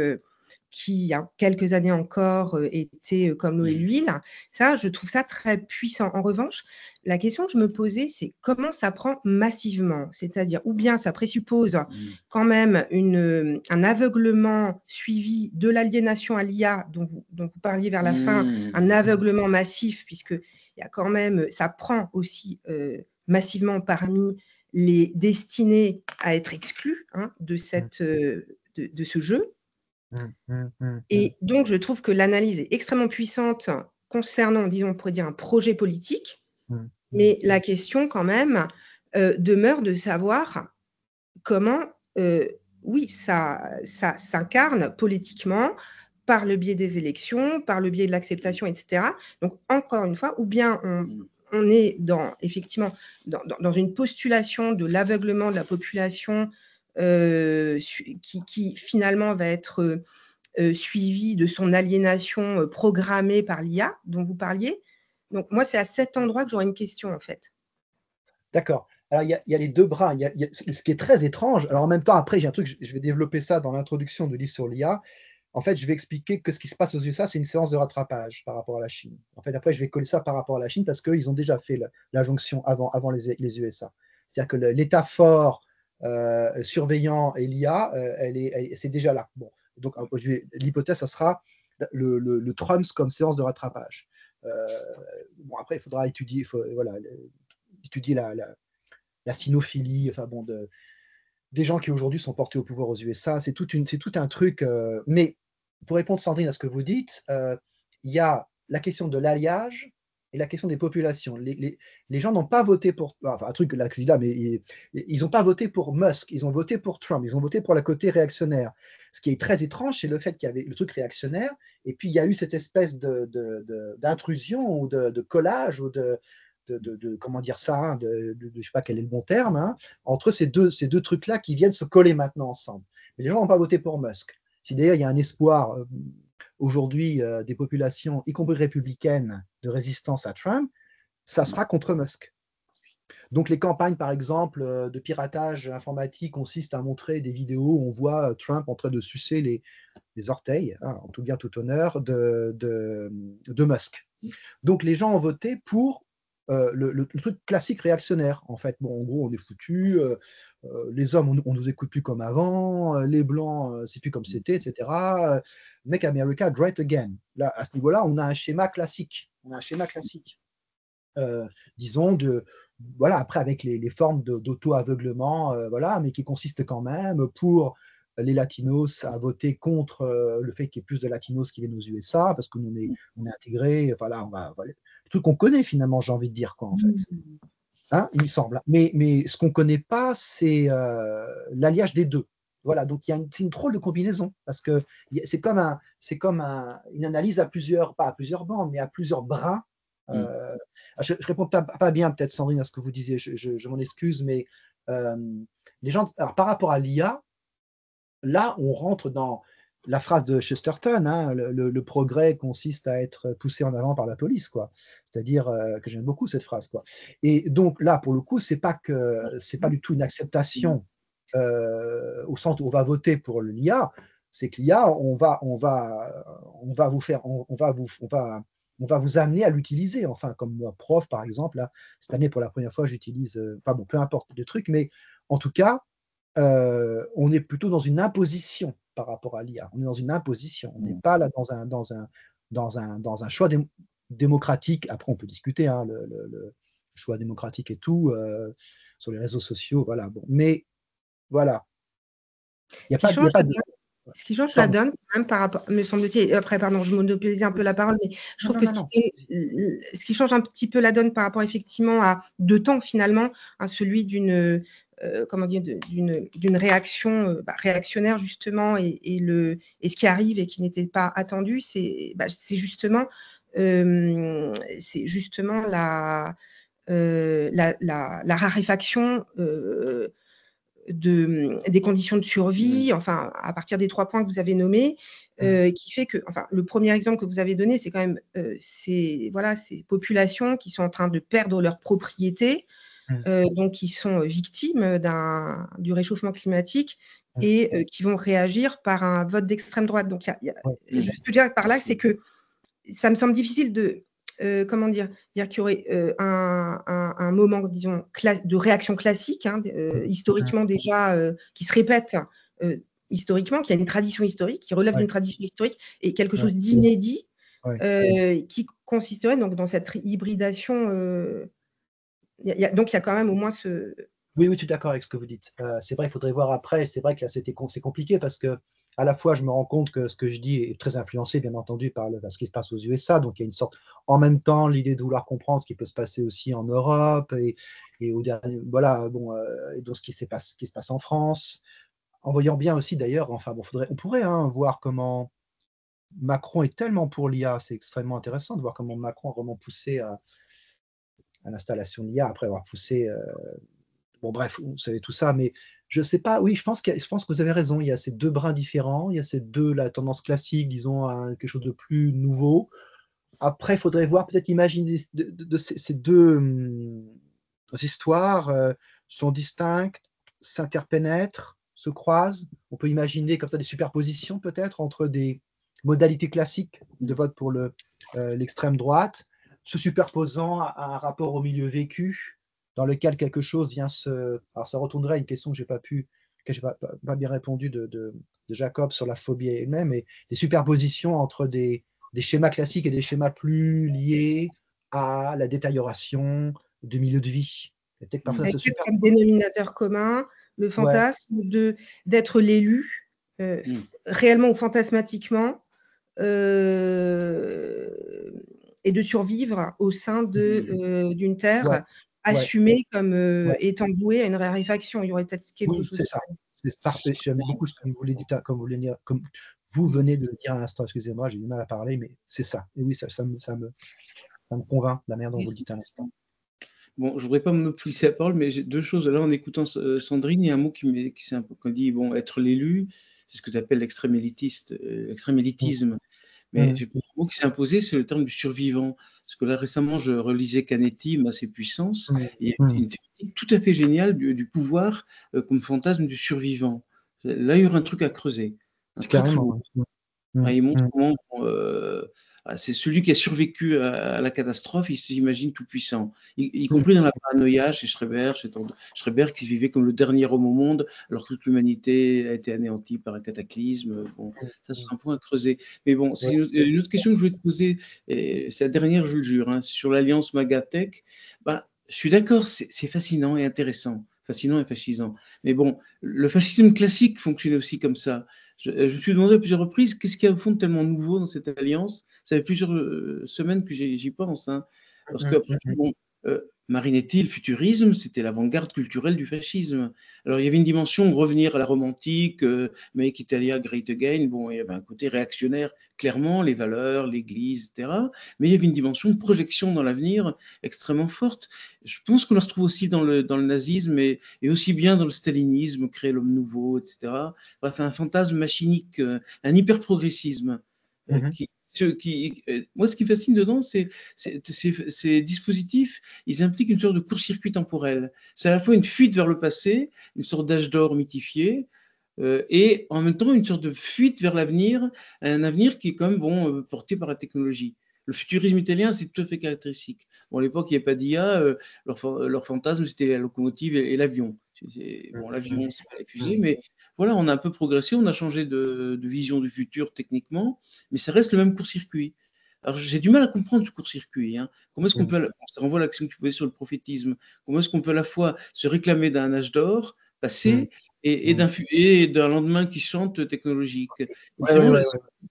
qui, il y a quelques années encore, était comme l'eau et l'huile, ça, je trouve ça très puissant. En revanche, la question que je me posais, c'est comment ça prend massivement? C'est-à-dire, ou bien ça présuppose quand même un aveuglement suivi de l'aliénation à l'IA dont vous parliez vers la fin, un aveuglement massif, puisqu'il y a quand même, ça prend aussi massivement parmi les destinés à être exclus de ce jeu. Et donc, je trouve que l'analyse est extrêmement puissante concernant, disons, on pourrait dire un projet politique, mais la question quand même demeure de savoir comment, oui, ça s'incarne politiquement par le biais des élections, par le biais de l'acceptation, etc. Donc, encore une fois, ou bien on est effectivement dans une postulation de l'aveuglement de la population qui finalement va être suivi de son aliénation programmée par l'IA dont vous parliez. Donc, moi, c'est à cet endroit que j'aurais une question, en fait. D'accord. Alors, il y a les deux bras. Ce qui est très étrange. Alors, en même temps, après, j'ai un truc, je vais développer ça dans l'introduction de l'IA sur l'IA. En fait, je vais expliquer que ce qui se passe aux USA, c'est une séance de rattrapage par rapport à la Chine. En fait, après, je vais coller ça par rapport à la Chine parce qu'ils ont déjà fait la jonction avant les USA. C'est-à-dire que l'État fort surveillant et l'IA, c'est déjà là. Bon, donc, l'hypothèse, ça sera le Trump comme séance de rattrapage. Bon, après, il faudra étudier, étudier la sinophilie, enfin bon, des gens qui aujourd'hui sont portés au pouvoir aux USA. C'est tout un truc. Mais pour répondre, Sandrine, à ce que vous dites, il y a la question de l'alliage et la question des populations. Les gens n'ont pas voté pour. Enfin, un truc là que je dis là, mais ils n'ont pas voté pour Musk, ils ont voté pour Trump, ils ont voté pour le côté réactionnaire. Ce qui est très étrange, c'est le fait qu'il y avait le truc réactionnaire, et puis il y a eu cette espèce d'intrusion ou de collage ou comment dire ça, hein, je ne sais pas quel est le bon terme, hein, entre ces deux trucs-là qui viennent se coller maintenant ensemble. Mais les gens n'ont pas voté pour Musk. Si d'ailleurs il y a un espoir aujourd'hui des populations, y compris républicaines, de résistance à Trump, ça sera contre Musk. Donc les campagnes, par exemple, de piratage informatique consistent à montrer des vidéos où on voit Trump en train de sucer les orteils, hein, en tout bien tout honneur, de Musk. Donc les gens ont voté pour le truc classique réactionnaire, en fait. Bon, en gros, on est foutu, les hommes, on nous écoute plus comme avant, les blancs, c'est plus comme c'était, etc. Make America Great Again. Là, à ce niveau-là, on a un schéma classique. Disons, voilà, après avec les formes d'auto-aveuglement, voilà, mais qui consistent quand même pour les latinos à voter contre le fait qu'il y ait plus de latinos qui viennent aux USA, parce que on est intégrés, voilà, le truc qu'on connaît finalement, j'ai envie de dire, quoi, en fait. Hein, il me semble. Mais ce qu'on ne connaît pas, c'est l'alliage des deux. Voilà, donc c'est une drôle de combinaison, parce que c'est comme une analyse à plusieurs, pas à plusieurs bandes, mais à plusieurs brins. Je ne réponds pas bien, peut-être, Sandrine, à ce que vous disiez, je m'en excuse, mais les gens, alors, par rapport à l'IA, là, on rentre dans la phrase de Chesterton, hein, le progrès consiste à être poussé en avant par la police, quoi. C'est-à-dire que j'aime beaucoup cette phrase, quoi. Et donc là, pour le coup, c'est pas du tout une acceptation au sens où on va voter pour l'IA. C'est que l'IA, on va vous amener à l'utiliser. Enfin, comme moi, prof, par exemple, là, cette année, pour la première fois, j'utilise, enfin bon, peu importe le truc, mais en tout cas, on est plutôt dans une imposition par rapport à l'IA. On est dans une imposition. On n'est pas là dans un choix démocratique. Après, on peut discuter, hein, le choix démocratique et tout sur les réseaux sociaux. Voilà. Bon. Mais voilà. Il n'y a pas de. Ce qui change la donne, quand même, par rapport, me semble-t-il, après, pardon, je monopolise un peu la parole, mais je trouve que ce qui change un petit peu la donne par rapport, effectivement, à deux temps, finalement, à celui d'une réaction réactionnaire, justement, et ce qui arrive et qui n'était pas attendu, c'est justement la raréfaction des conditions de survie, enfin, à partir des 3 points que vous avez nommés, qui fait que, enfin, le premier exemple que vous avez donné, c'est quand même ces populations qui sont en train de perdre leur propriété, donc qui sont victimes du réchauffement climatique et qui vont réagir par un vote d'extrême droite. Donc, je veux dire par là, c'est que ça me semble difficile de dire qu'il y aurait un moment, disons, de réaction classique, hein, historiquement déjà, qui se répète historiquement, qui a une tradition historique, qui relève d'une tradition historique et quelque chose d'inédit qui consisterait donc dans cette hybridation. Donc, il y a quand même au moins ce… Oui, je suis d'accord avec ce que vous dites. C'est vrai, il faudrait voir après. C'est vrai que là, c'est compliqué parce que à la fois, je me rends compte que ce que je dis est très influencé, bien entendu, par ce qui se passe aux USA. Donc, il y a une sorte, en même temps, l'idée de vouloir comprendre ce qui peut se passer aussi en Europe et au dernier, voilà, bon, et donc ce qui se passe en France. En voyant bien aussi, d'ailleurs, enfin, bon, on pourrait voir comment Macron est tellement pour l'IA. C'est extrêmement intéressant de voir comment Macron a vraiment poussé à l'installation de l'IA après avoir poussé. Bon, bref, vous savez tout ça, mais je ne sais pas. Oui, je pense que vous avez raison. Il y a ces deux brins différents. Il y a la tendance classique, disons, à quelque chose de plus nouveau. Après, il faudrait voir, peut-être imaginer ces deux histoires sont distinctes, s'interpénètrent, se croisent. On peut imaginer comme ça des superpositions, peut-être, entre des modalités classiques de vote pour l'extrême droite, se superposant à un rapport au milieu vécu dans lequel quelque chose vient se… Alors, ça retournerait à une question que je n'ai pas bien répondu de Jacob sur la phobie elle-même, et des superpositions entre des schémas classiques et des schémas plus liés à la détérioration du milieu de vie. Et peut-être parfois, Avec c'est super. comme dénominateur commun le Ouais, fantasme d'être l'élu, Mm. réellement ou fantasmatiquement, euh, et de survivre au sein d'une ouais, terre ouais, assumée comme ouais. étant vouée à une raréfaction. Il y aurait peut-être quelque Oui, chose c'est de ça. C'est parfait. J'aime beaucoup ce que vous voulez dire, comme vous venez de le dire à l'instant. Excusez-moi, j'ai du mal à parler, mais c'est ça. Et oui, ça me convainc, la manière dont vous le dites à l'instant. Bon, je voudrais pas monopoliser la parole, mais j'ai deux choses. Là, en écoutant Sandrine, il y a un mot qui s'est un peu qu'on dit, bon, être l'élu, c'est ce que tu appelles l'extrême élitisme. Mais Mm. j'ai un mot qui s'est imposé, c'est le terme du survivant. Parce que là, récemment, je relisais Canetti, Masse et Puissance, Mm. et il y a Mm. une théorie tout à fait géniale du pouvoir comme fantasme du survivant. Là, il y aura un truc à creuser. Un très, très beau. Carrément. Mm. Il montre Mm. comment c'est celui qui a survécu à la catastrophe, il s'imagine tout puissant, y Mm. compris dans la paranoïa chez Schreiber, Schreiber qui vivait comme le dernier homme au monde, alors que toute l'humanité a été anéantie par un cataclysme. Bon, ça sera un point à creuser. Mais bon, c'est Ouais. une autre question que je voulais te poser, et c'est la dernière, je le jure, hein, sur l'alliance Magatech. Bah, je suis d'accord, c'est fascinant et intéressant, fascinant et fascisant. Mais bon, le fascisme classique fonctionnait aussi comme ça. Je me suis demandé à plusieurs reprises qu'est-ce qu'il y a au fond de tellement nouveau dans cette alliance. Ça fait plusieurs semaines que j'y pense. Hein. Parce Mm. qu'après tout, Mm. bon, Marinetti, le futurisme, c'était l'avant-garde culturelle du fascisme. Alors il y avait une dimension revenir à la romantique, Make Italia Great Again. Bon, il y avait un côté réactionnaire, clairement, les valeurs, l'Église, etc. Mais il y avait une dimension de projection dans l'avenir extrêmement forte. Je pense qu'on la retrouve aussi dans le nazisme et aussi bien dans le stalinisme, créer l'homme nouveau, etc. Bref, un fantasme machinique, un hyper-progressisme. Mhm. Moi, ce qui fascine dedans, ces dispositifs, ils impliquent une sorte de court-circuit temporel. C'est à la fois une fuite vers le passé, une sorte d'âge d'or mythifié, et en même temps une sorte de fuite vers l'avenir, un avenir qui est quand même bon, porté par la technologie. Le futurisme italien, c'est tout à fait caractéristique. Bon, à l'époque, il n'y avait pas d'IA, leur fantasme, c'était la locomotive et l'avion. Bon, l'avion, c'est pas la fusée, mais voilà, on a un peu progressé, on a changé de vision du futur techniquement, mais ça reste le même court-circuit. Alors, j'ai du mal à comprendre ce court-circuit. Hein. Comment est-ce qu'on peut, ça renvoie à l'action que tu posais sur le prophétisme, comment est-ce qu'on peut à la fois se réclamer d'un âge d'or Mm. passé et d'un lendemain qui chante technologique. Ouais, ouais, ouais, ouais.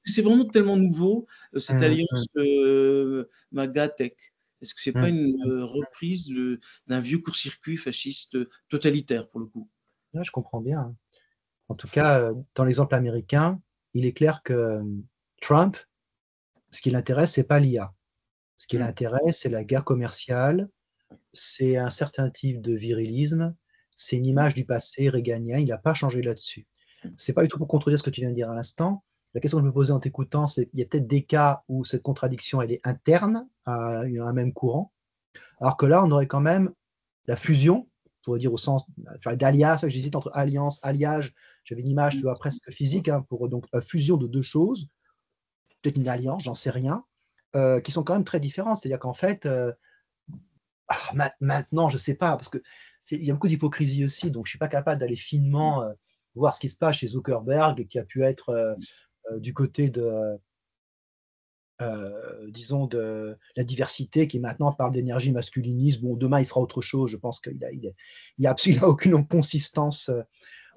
C'est vraiment tellement nouveau, cette Mm. alliance MAGA-Tech. Est-ce que c'est pas Mm. une Mm. reprise d'un vieux court-circuit fasciste totalitaire, pour le coup? Ouais, je comprends bien. En tout cas, dans l'exemple américain, il est clair que Trump, ce qui l'intéresse, c'est pas l'IA. Ce qui Mm. l'intéresse, c'est la guerre commerciale, c'est un certain type de virilisme, c'est une image du passé réganien, il n'a pas changé là-dessus. C'est pas du tout pour contredire ce que tu viens de dire à l'instant. La question que je me posais en t'écoutant, c'est qu'il y a peut-être des cas où cette contradiction, elle est interne à un même courant, alors que là, on aurait quand même la fusion, on pourrait dire au sens d'alias, j'hésite entre alliance, alliage, j'avais une image, tu vois, presque physique, hein, pour donc la fusion de deux choses, peut-être une alliance, j'en sais rien, qui sont quand même très différentes. C'est-à-dire qu'en fait, maintenant, je ne sais pas, parce qu'il y a beaucoup d'hypocrisie aussi, donc je ne suis pas capable d'aller finement voir ce qui se passe chez Zuckerberg, qui a pu être du côté de, disons, de la diversité, qui maintenant parle d'énergie masculiniste. Bon, demain, il sera autre chose. Je pense qu'il n'y a absolument aucune consistance,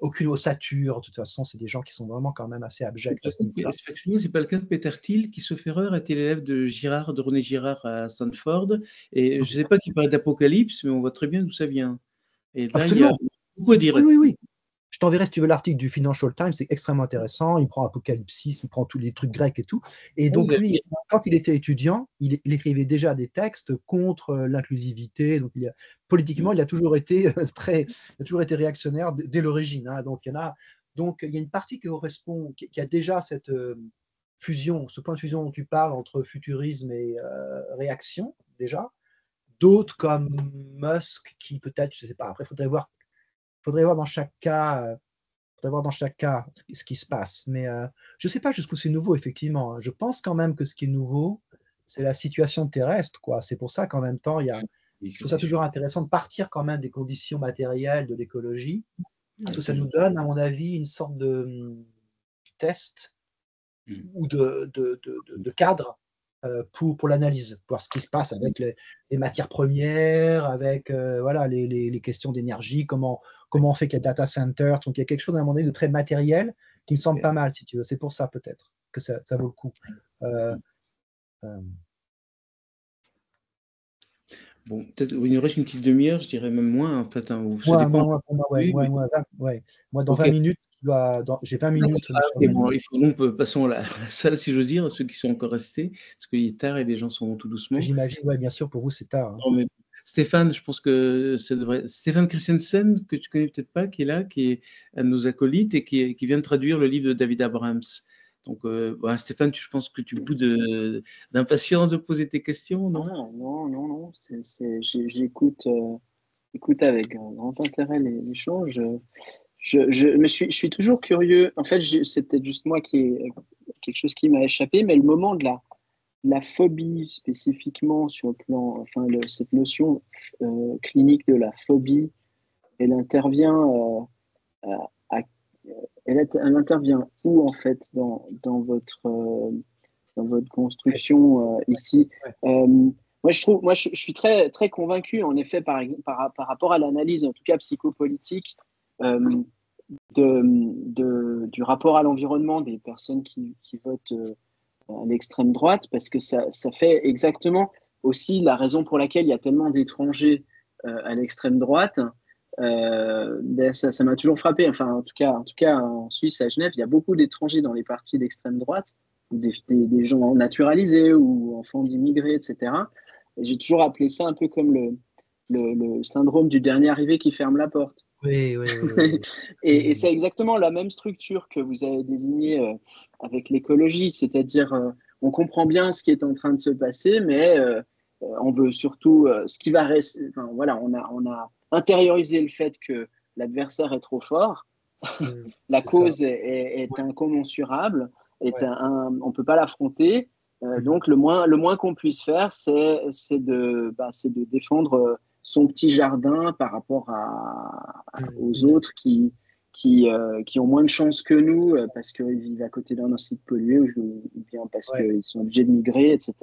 aucune ossature. De toute façon, c'est des gens qui sont vraiment quand même assez abjects à ce niveau-là. C'est pas le cas de Peter Thiel, qui, sauf erreur, était l'élève de René Girard à Stanford. Et je ne sais pas qui parle d'apocalypse, mais on voit très bien d'où ça vient. Et là, il y a Absolument. beaucoup à dire. Oui, oui, oui. Je t'enverrai si tu veux l'article du Financial Times, c'est extrêmement intéressant. Il prend Apocalypsis, il prend tous les trucs grecs et tout. Et donc lui, quand il était étudiant, il écrivait déjà des textes contre l'inclusivité. Donc politiquement, il a toujours été réactionnaire dès l'origine. Hein. Donc il y a une partie qui correspond, qui a déjà cette fusion, ce point de fusion dont tu parles entre futurisme et réaction déjà. D'autres comme Musk, qui peut-être, je ne sais pas. Après, faudrait voir dans chaque cas, ce qui se passe. Mais je ne sais pas jusqu'où c'est nouveau, effectivement. Hein. Je pense quand même que ce qui est nouveau, c'est la situation terrestre, quoi. C'est pour ça qu'en même temps, je trouve ça toujours intéressant de partir quand même des conditions matérielles de l'écologie, parce que ça nous donne, à mon avis, une sorte de test ou de cadre pour l'analyse, pour voir ce qui se passe avec les matières premières, avec voilà, les questions d'énergie, comment on fait qu'il y a data centers. Donc il y a quelque chose à un moment donné de très matériel qui me semble pas mal, si tu veux. C'est pour ça peut-être que ça vaut le coup. Bon, peut-être il nous reste une petite demi-heure, je dirais même moins en fait, hein, ou ça Moi, dépend. ouais, Oui, mais moi, dans OK. 20 minutes, j'ai 20 minutes, Ah, cher OK, ami. bon, il faut donc passons à la salle, si j'ose dire, à ceux qui sont encore restés, parce qu'il est tard et les gens s'en vont tout doucement. J'imagine, ouais, bien sûr, pour vous, c'est tard, hein. Non, mais Stéphane, je pense que ça devrait Stéphane Christensen, que tu connais peut-être pas, qui est là, qui est un de nos acolytes et qui vient de traduire le livre de David Abrams. Donc, bah, Stéphane, je pense que tu boudes d'impatience de poser tes questions, non? Non. J'écoute écoute avec grand intérêt l'échange. Mais je suis toujours curieux. En fait, c'est peut-être juste moi quelque chose qui m'a échappé, mais le moment de la phobie spécifiquement sur le plan, enfin, cette notion clinique de la phobie, elle intervient à- elle intervient où en fait dans votre construction ici. Ouais. Moi, je suis très, très convaincu, en effet, par exemple, par rapport à l'analyse, en tout cas psychopolitique, euh, du rapport à l'environnement des personnes qui votent à l'extrême droite, parce que ça fait exactement aussi la raison pour laquelle il y a tellement d'étrangers à l'extrême droite. Ça m'a toujours frappé. Enfin, en tout cas, en Suisse, à Genève, il y a beaucoup d'étrangers dans les partis d'extrême droite, des gens naturalisés ou enfants d'immigrés, etc. Et j'ai toujours appelé ça un peu comme le syndrome du dernier arrivé qui ferme la porte. Oui. Et c'est exactement la même structure que vous avez désignée avec l'écologie, c'est-à-dire on comprend bien ce qui est en train de se passer, mais on veut surtout ce qui va rester. Enfin, voilà, on a intériorisé le fait que l'adversaire est trop fort, la cause est incommensurable, on ne peut pas l'affronter. Donc le moins qu'on puisse faire, c'est de défendre son petit jardin par rapport aux autres qui ont moins de chance que nous parce qu'ils vivent à côté d'un site pollué ou bien parce qu'ils sont obligés de migrer, etc.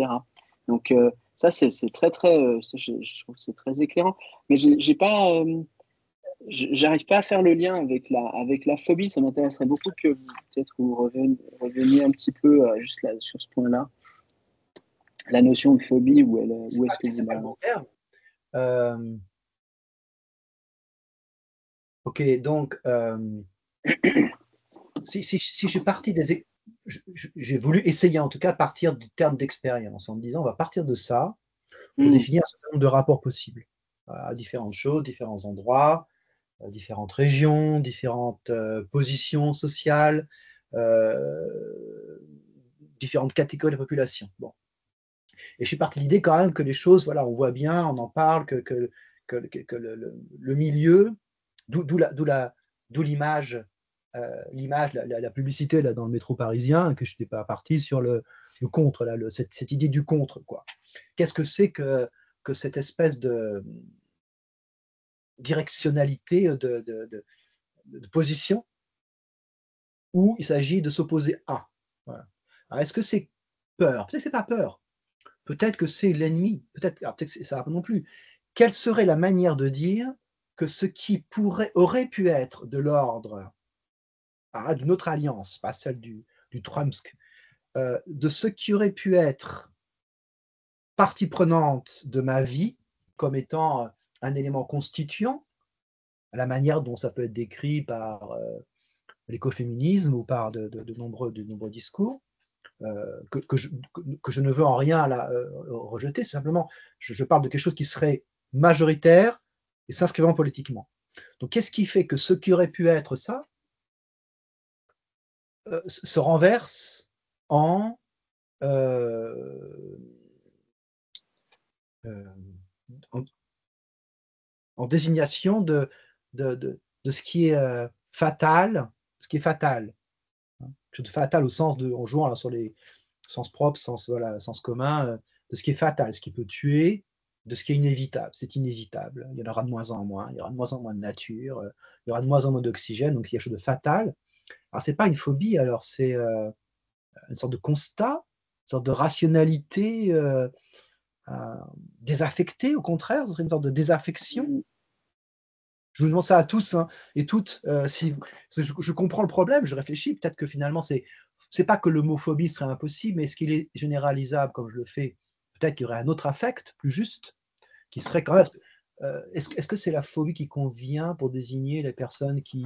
Donc ça, c'est très, très, je trouve que c'est très éclairant. Mais j'ai pas, j'arrive pas à faire le lien avec la phobie. Ça m'intéresserait beaucoup que peut-être vous reveniez un petit peu juste là, sur ce point-là. La notion de phobie, où est-ce que vous la... Ok, donc, si je suis parti j'ai voulu essayer en tout cas partir du terme d'expérience en me disant on va partir de ça pour définir un certain nombre de rapports possibles à différentes choses, différents endroits, différentes régions, différentes positions sociales, différentes catégories de population. Bon. Et je suis parti de l'idée quand même que les choses, voilà, on voit bien, on en parle, que le milieu, d'où l'image, la publicité là, dans le métro parisien, que je n'étais pas parti sur le contre, là, cette idée du contre, quoi. Qu'est-ce que c'est que cette espèce de directionnalité de position où il s'agit de s'opposer à. Voilà. Alors, est-ce que c'est peur? Peut-être que ce n'est pas peur. Peut-être que c'est l'ennemi. Peut-être que ça non plus. Quelle serait la manière de dire que ce qui aurait pu être de l'ordre d'une autre alliance, pas celle du Trumsk, de ce qui aurait pu être partie prenante de ma vie comme étant un élément constituant, à la manière dont ça peut être décrit par l'écoféminisme ou par de nombreux discours, que je ne veux en rien rejeter, c'est simplement, je parle de quelque chose qui serait majoritaire et s'inscrivant politiquement. Donc, qu'est-ce qui fait que ce qui aurait pu être ça se renverse en, en, en désignation de ce qui est fatal, ce qui est fatal. Hein, quelque chose de fatal au sens de, en jouant là, sur les sens propre, sens commun, de ce qui est fatal, ce qui peut tuer, de ce qui est inévitable. C'est inévitable. Il y en aura de moins en moins. Il y aura de moins en moins de nature. Il y aura de moins en moins d'oxygène. Donc, il y a quelque chose de fatal. Alors, c'est pas une phobie. Alors, c'est une sorte de constat sorte de rationalité désaffectée, au contraire, ce serait une sorte de désaffection. Je vous demande ça à tous, hein, et toutes. Parce que je comprends le problème, je réfléchis. Peut-être que finalement, c'est pas que l'homophobie serait impossible, mais est-ce qu'il est généralisable comme je le fais? Peut-être qu'il y aurait un autre affect plus juste, qui serait quand même. Est-ce que c'est la phobie qui convient pour désigner les personnes qui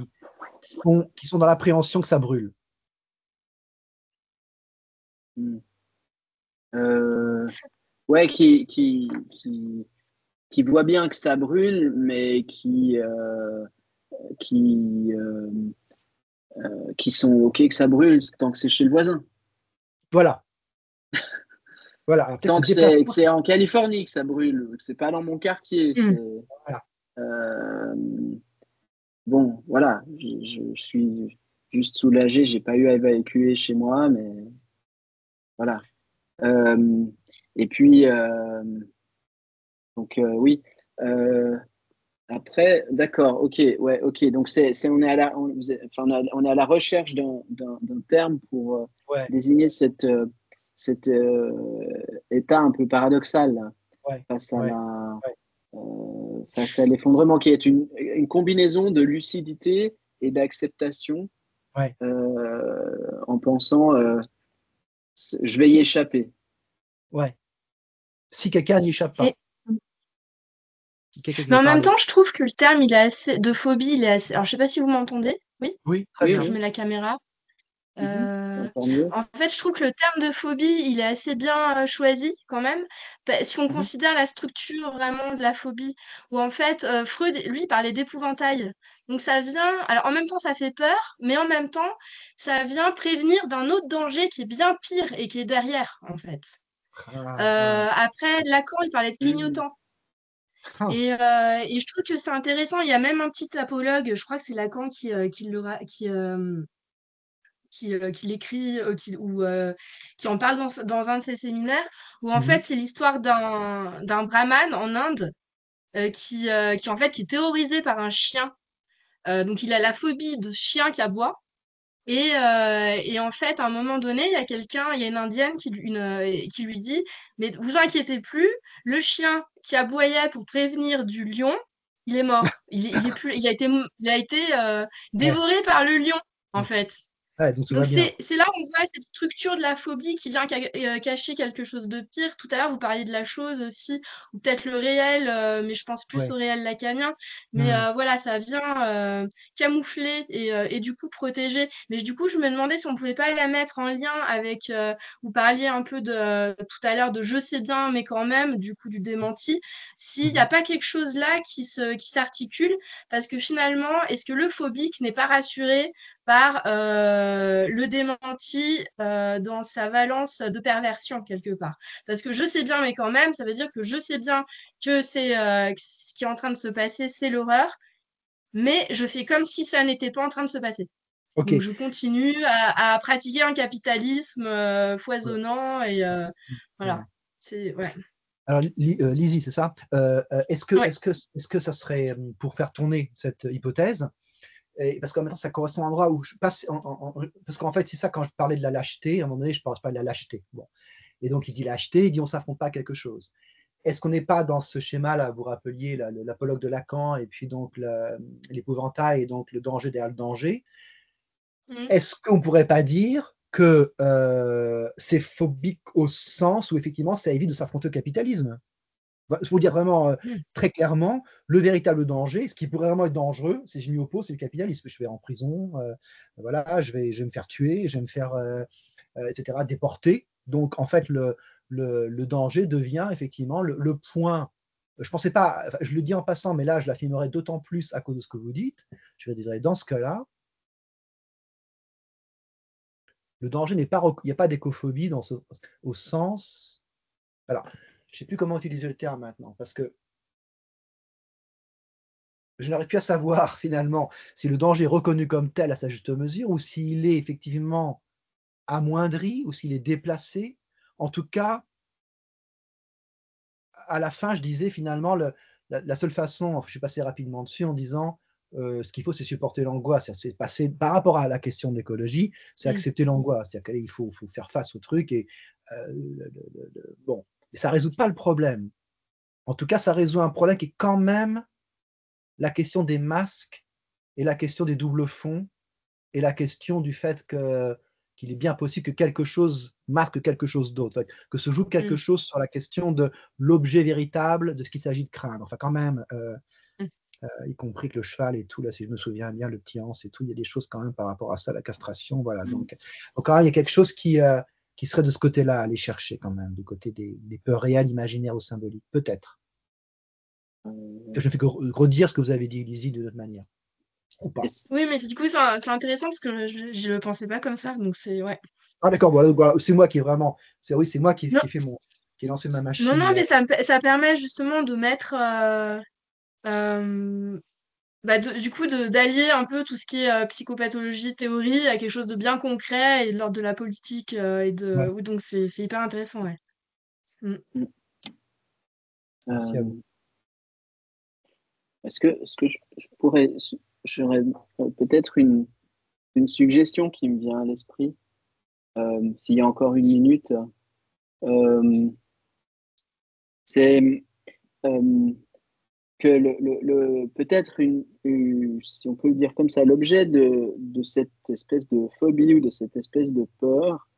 sont dans l'appréhension que ça brûle? Ouais, qui voit bien que ça brûle, mais qui sont OK que ça brûle tant que c'est chez le voisin. Voilà. Voilà. Alors, Tant que c'est en Californie que ça brûle, que c'est pas dans mon quartier. Voilà. Bon, voilà, je suis juste soulagé, j'ai pas eu à évacuer chez moi, mais voilà. Et puis, donc oui. Après, d'accord, ok, ouais, ok. Donc on est à la, on est à la recherche d'un terme pour Ouais. désigner cet état un peu paradoxal là, Ouais. face à Ouais. face à l'effondrement, qui est une combinaison de lucidité et d'acceptation, Ouais. en pensant je vais y échapper. Ouais. Si quelqu'un n'y échappe pas. Et- Mais en même temps, je trouve que le terme il est assez de phobie, il est assez. Alors, je sais pas si vous m'entendez. Oui. Oui, très bien. Je mets la caméra. Encore mieux. En fait, je trouve que le terme de phobie, il est assez bien choisi quand même, parce qu'on considère la structure vraiment de la phobie, où en fait, Freud, lui, parlait d'épouvantail. Donc ça vient, alors en même temps, ça fait peur, mais en même temps, ça vient prévenir d'un autre danger qui est bien pire et qui est derrière, en fait. Après, Lacan, il parlait de clignotant. Et je trouve que c'est intéressant. Il y a même un petit apologue, je crois que c'est Lacan qui l'écrit qui en parle dans un de ses séminaires, où en fait c'est l'histoire d'un brahman en Inde qui en fait qui est terrorisé par un chien. Donc il a la phobie de ce chien qui aboie. Et en fait, à un moment donné, il y a une indienne qui lui dit: mais vous inquiétez plus, le chien qui aboyait pour prévenir du lion, il est mort. Il est plus, il a été dévoré par le lion, en fait. Ouais, donc Donc c'est là où on voit cette structure de la phobie qui vient cacher quelque chose de pire. Tout à l'heure, vous parliez de la chose aussi, ou peut-être le réel, mais je pense plus au réel lacanien. Mais voilà, ça vient camoufler et du coup protéger. Mais du coup, je me demandais si on pouvait pas la mettre en lien avec, vous parliez un peu tout à l'heure de je sais bien, mais quand même, du coup du démenti. S'il n'y a pas quelque chose là qui s'articule, parce que finalement, est-ce que le phobique n'est pas rassuré par le démenti dans sa valence de perversion quelque part. Parce que je sais bien, mais quand même, ça veut dire que je sais bien que ce qui est en train de se passer, c'est l'horreur, mais je fais comme si ça n'était pas en train de se passer. Okay. Donc je continue à pratiquer un capitalisme foisonnant et voilà. Ouais. Alors, Lizzie, c'est ça. Est-ce que ça serait, pour faire tourner cette hypothèse, parce qu'en même temps, ça correspond à un endroit où je passe. Parce qu'en fait, c'est ça, quand je parlais de la lâcheté, à un moment donné, je ne parle pas de la lâcheté. Bon. Et donc, il dit lâcheté, il dit on ne s'affronte pas à quelque chose. Est-ce qu'on n'est pas dans ce schéma-là, vous rappeliez l'apologue de Lacan, et puis donc l'épouvantail, et donc le danger derrière le danger. Est-ce qu'on ne pourrait pas dire que c'est phobique au sens où effectivement ça évite de s'affronter au capitalisme? Il faut dire vraiment très clairement, le véritable danger, ce qui pourrait vraiment être dangereux, c'est je m'y oppose, c'est le capitalisme. Je vais en prison, voilà, je vais me faire tuer, je vais me faire, etc., déporter. Donc en fait, le danger devient effectivement le point. Je pensais pas, enfin, je le dis en passant, mais là je l'affirmerai d'autant plus à cause de ce que vous dites. Je vais dire, dans ce cas-là, le danger n'est pas, il n'y a pas d'écophobie au sens. Alors, je ne sais plus comment utiliser le terme maintenant, parce que je n'arrive plus à savoir finalement si le danger est reconnu comme tel à sa juste mesure, ou s'il est effectivement amoindri, ou s'il est déplacé. En tout cas, à la fin, je disais finalement, la seule façon, je suis passé rapidement dessus en disant, ce qu'il faut, c'est supporter l'angoisse. C'est passer par rapport à la question de l'écologie, c'est accepter l'angoisse. C'est-à-dire qu'il faut faire face au truc et bon, ça résout pas le problème. En tout cas, ça résout un problème qui est quand même la question des masques et la question des doubles fonds et la question du fait qu'il est bien possible que quelque chose marque quelque chose d'autre, que se joue quelque chose sur la question de l'objet véritable, de ce qu'il s'agit de craindre. Enfin, quand même, y compris que le cheval et tout, là, si je me souviens bien, le petit Hans et tout, il y a des choses quand même par rapport à ça, la castration, voilà. Donc quand même, il y a quelque chose qui serait de ce côté-là, à aller chercher quand même, du côté des peurs réelles, imaginaires ou symboliques, peut-être. Je ne fais que redire ce que vous avez dit, Lizzie, d'une autre manière. Ou pas. Oui, mais du coup, c'est intéressant parce que je ne le pensais pas comme ça, donc c'est ouais. Ah d'accord, voilà, c'est moi qui est vraiment, c'est moi qui ai lancé ma machine. Non, mais ça permet justement de mettre, du coup, d'allier un peu tout ce qui est psychopathologie, théorie à quelque chose de bien concret et de l'ordre de la politique oui, donc c'est hyper intéressant, ouais. Merci à vous. Est-ce que j'aurais peut-être une suggestion qui me vient à l'esprit, s'il y a encore une minute, c'est que peut-être si on peut le dire comme ça, l'objet de cette espèce de phobie ou de cette espèce de peur,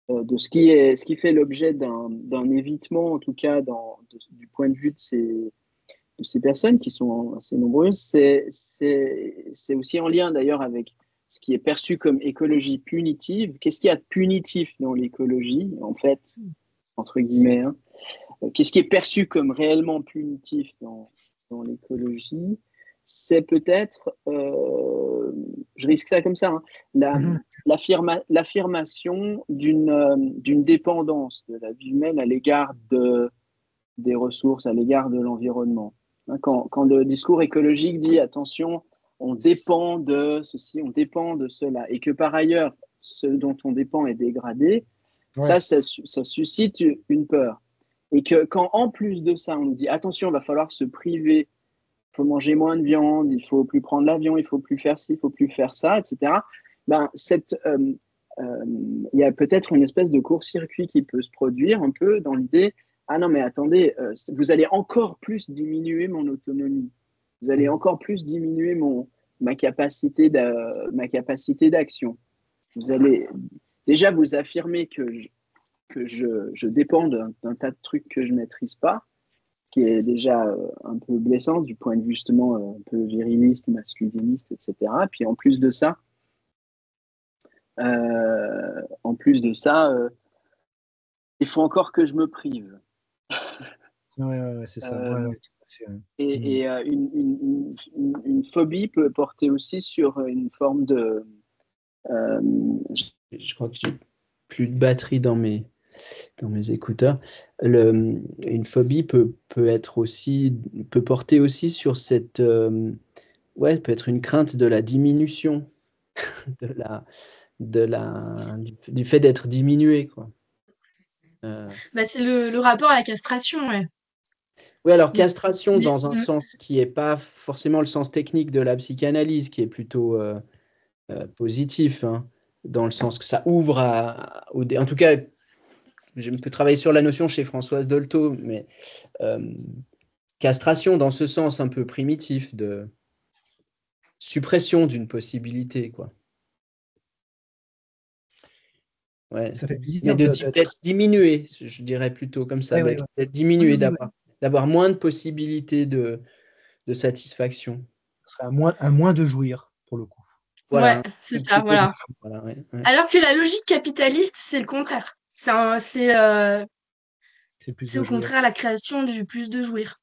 de ce qui fait l'objet d'un évitement, en tout cas du point de vue de ces personnes qui sont assez nombreuses, c'est aussi en lien d'ailleurs avec ce qui est perçu comme écologie punitive. Qu'est-ce qu'il y a de punitif dans l'écologie, en fait, entre guillemets, hein? Qu'est-ce qui est perçu comme réellement punitif dans l'écologie? C'est peut-être, je risque ça comme ça, hein, l'affirmation d'une dépendance de la vie humaine à l'égard des ressources, à l'égard de l'environnement. Quand le discours écologique dit attention, on dépend de ceci, on dépend de cela, et que par ailleurs, ce dont on dépend est dégradé, ça suscite une peur. Et que quand en plus de ça, on nous dit attention, il va falloir se priver, il faut manger moins de viande, il ne faut plus prendre l'avion, il ne faut plus faire ci, il ne faut plus faire ça, etc. Il y a peut-être une espèce de court-circuit qui peut se produire un peu dans l'idée ah non, mais attendez, vous allez encore plus diminuer mon autonomie. Vous allez encore plus diminuer ma capacité d'action. Vous allez déjà vous affirmer que je dépends d'un tas de trucs que je ne maîtrise pas, ce qui est déjà un peu blessant du point de vue justement un peu viriliste, masculiniste, etc. Puis en plus de ça, il faut encore que je me prive. Ouais, c'est ça. Tout à fait. Et une phobie peut porter aussi sur une forme de... Je crois que j'ai plus de batterie dans mes écouteurs. Une phobie peut porter aussi sur cette... peut être une crainte de la diminution, du fait d'être diminué, quoi. C'est le rapport à la castration, ouais. Oui, alors castration dans un sens qui n'est pas forcément le sens technique de la psychanalyse, qui est plutôt positif, hein, dans le sens que ça ouvre en tout cas, je peux travailler sur la notion chez Françoise Dolto, mais castration dans ce sens un peu primitif de suppression d'une possibilité, quoi. Ouais. Ça fait plaisir mais d'être diminué, je dirais plutôt comme ça, d'être diminué, d'avoir moins de possibilités de satisfaction. Ce serait à moins de jouir, pour le coup. Voilà. Ouais, c'est ça, voilà. Alors que la logique capitaliste, c'est le contraire. C'est au contraire la création du plus de jouir.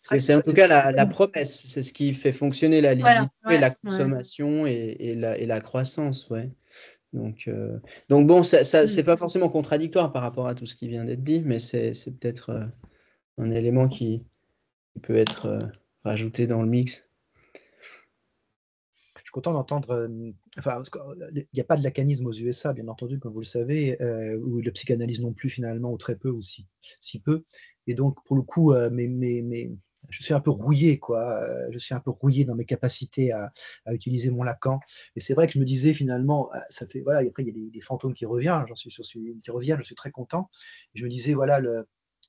C'est en tout cas la promesse, c'est ce qui fait fonctionner la libido, la consommation et la croissance, ouais. Donc bon, ça c'est pas forcément contradictoire par rapport à tout ce qui vient d'être dit, mais c'est peut-être un élément qui peut être rajouté dans le mix. Je suis content d'entendre. Il n'y a pas de lacanisme aux USA, bien entendu, comme vous le savez, ou de psychanalyse non plus, finalement, ou très peu, ou si peu. Et donc, pour le coup, je suis un peu rouillé, quoi. Je suis un peu rouillé dans mes capacités à utiliser mon Lacan. Et c'est vrai que je me disais finalement, ça fait voilà. Et après il y a des fantômes qui reviennent. Qui reviennent. Je suis très content. Et je me disais voilà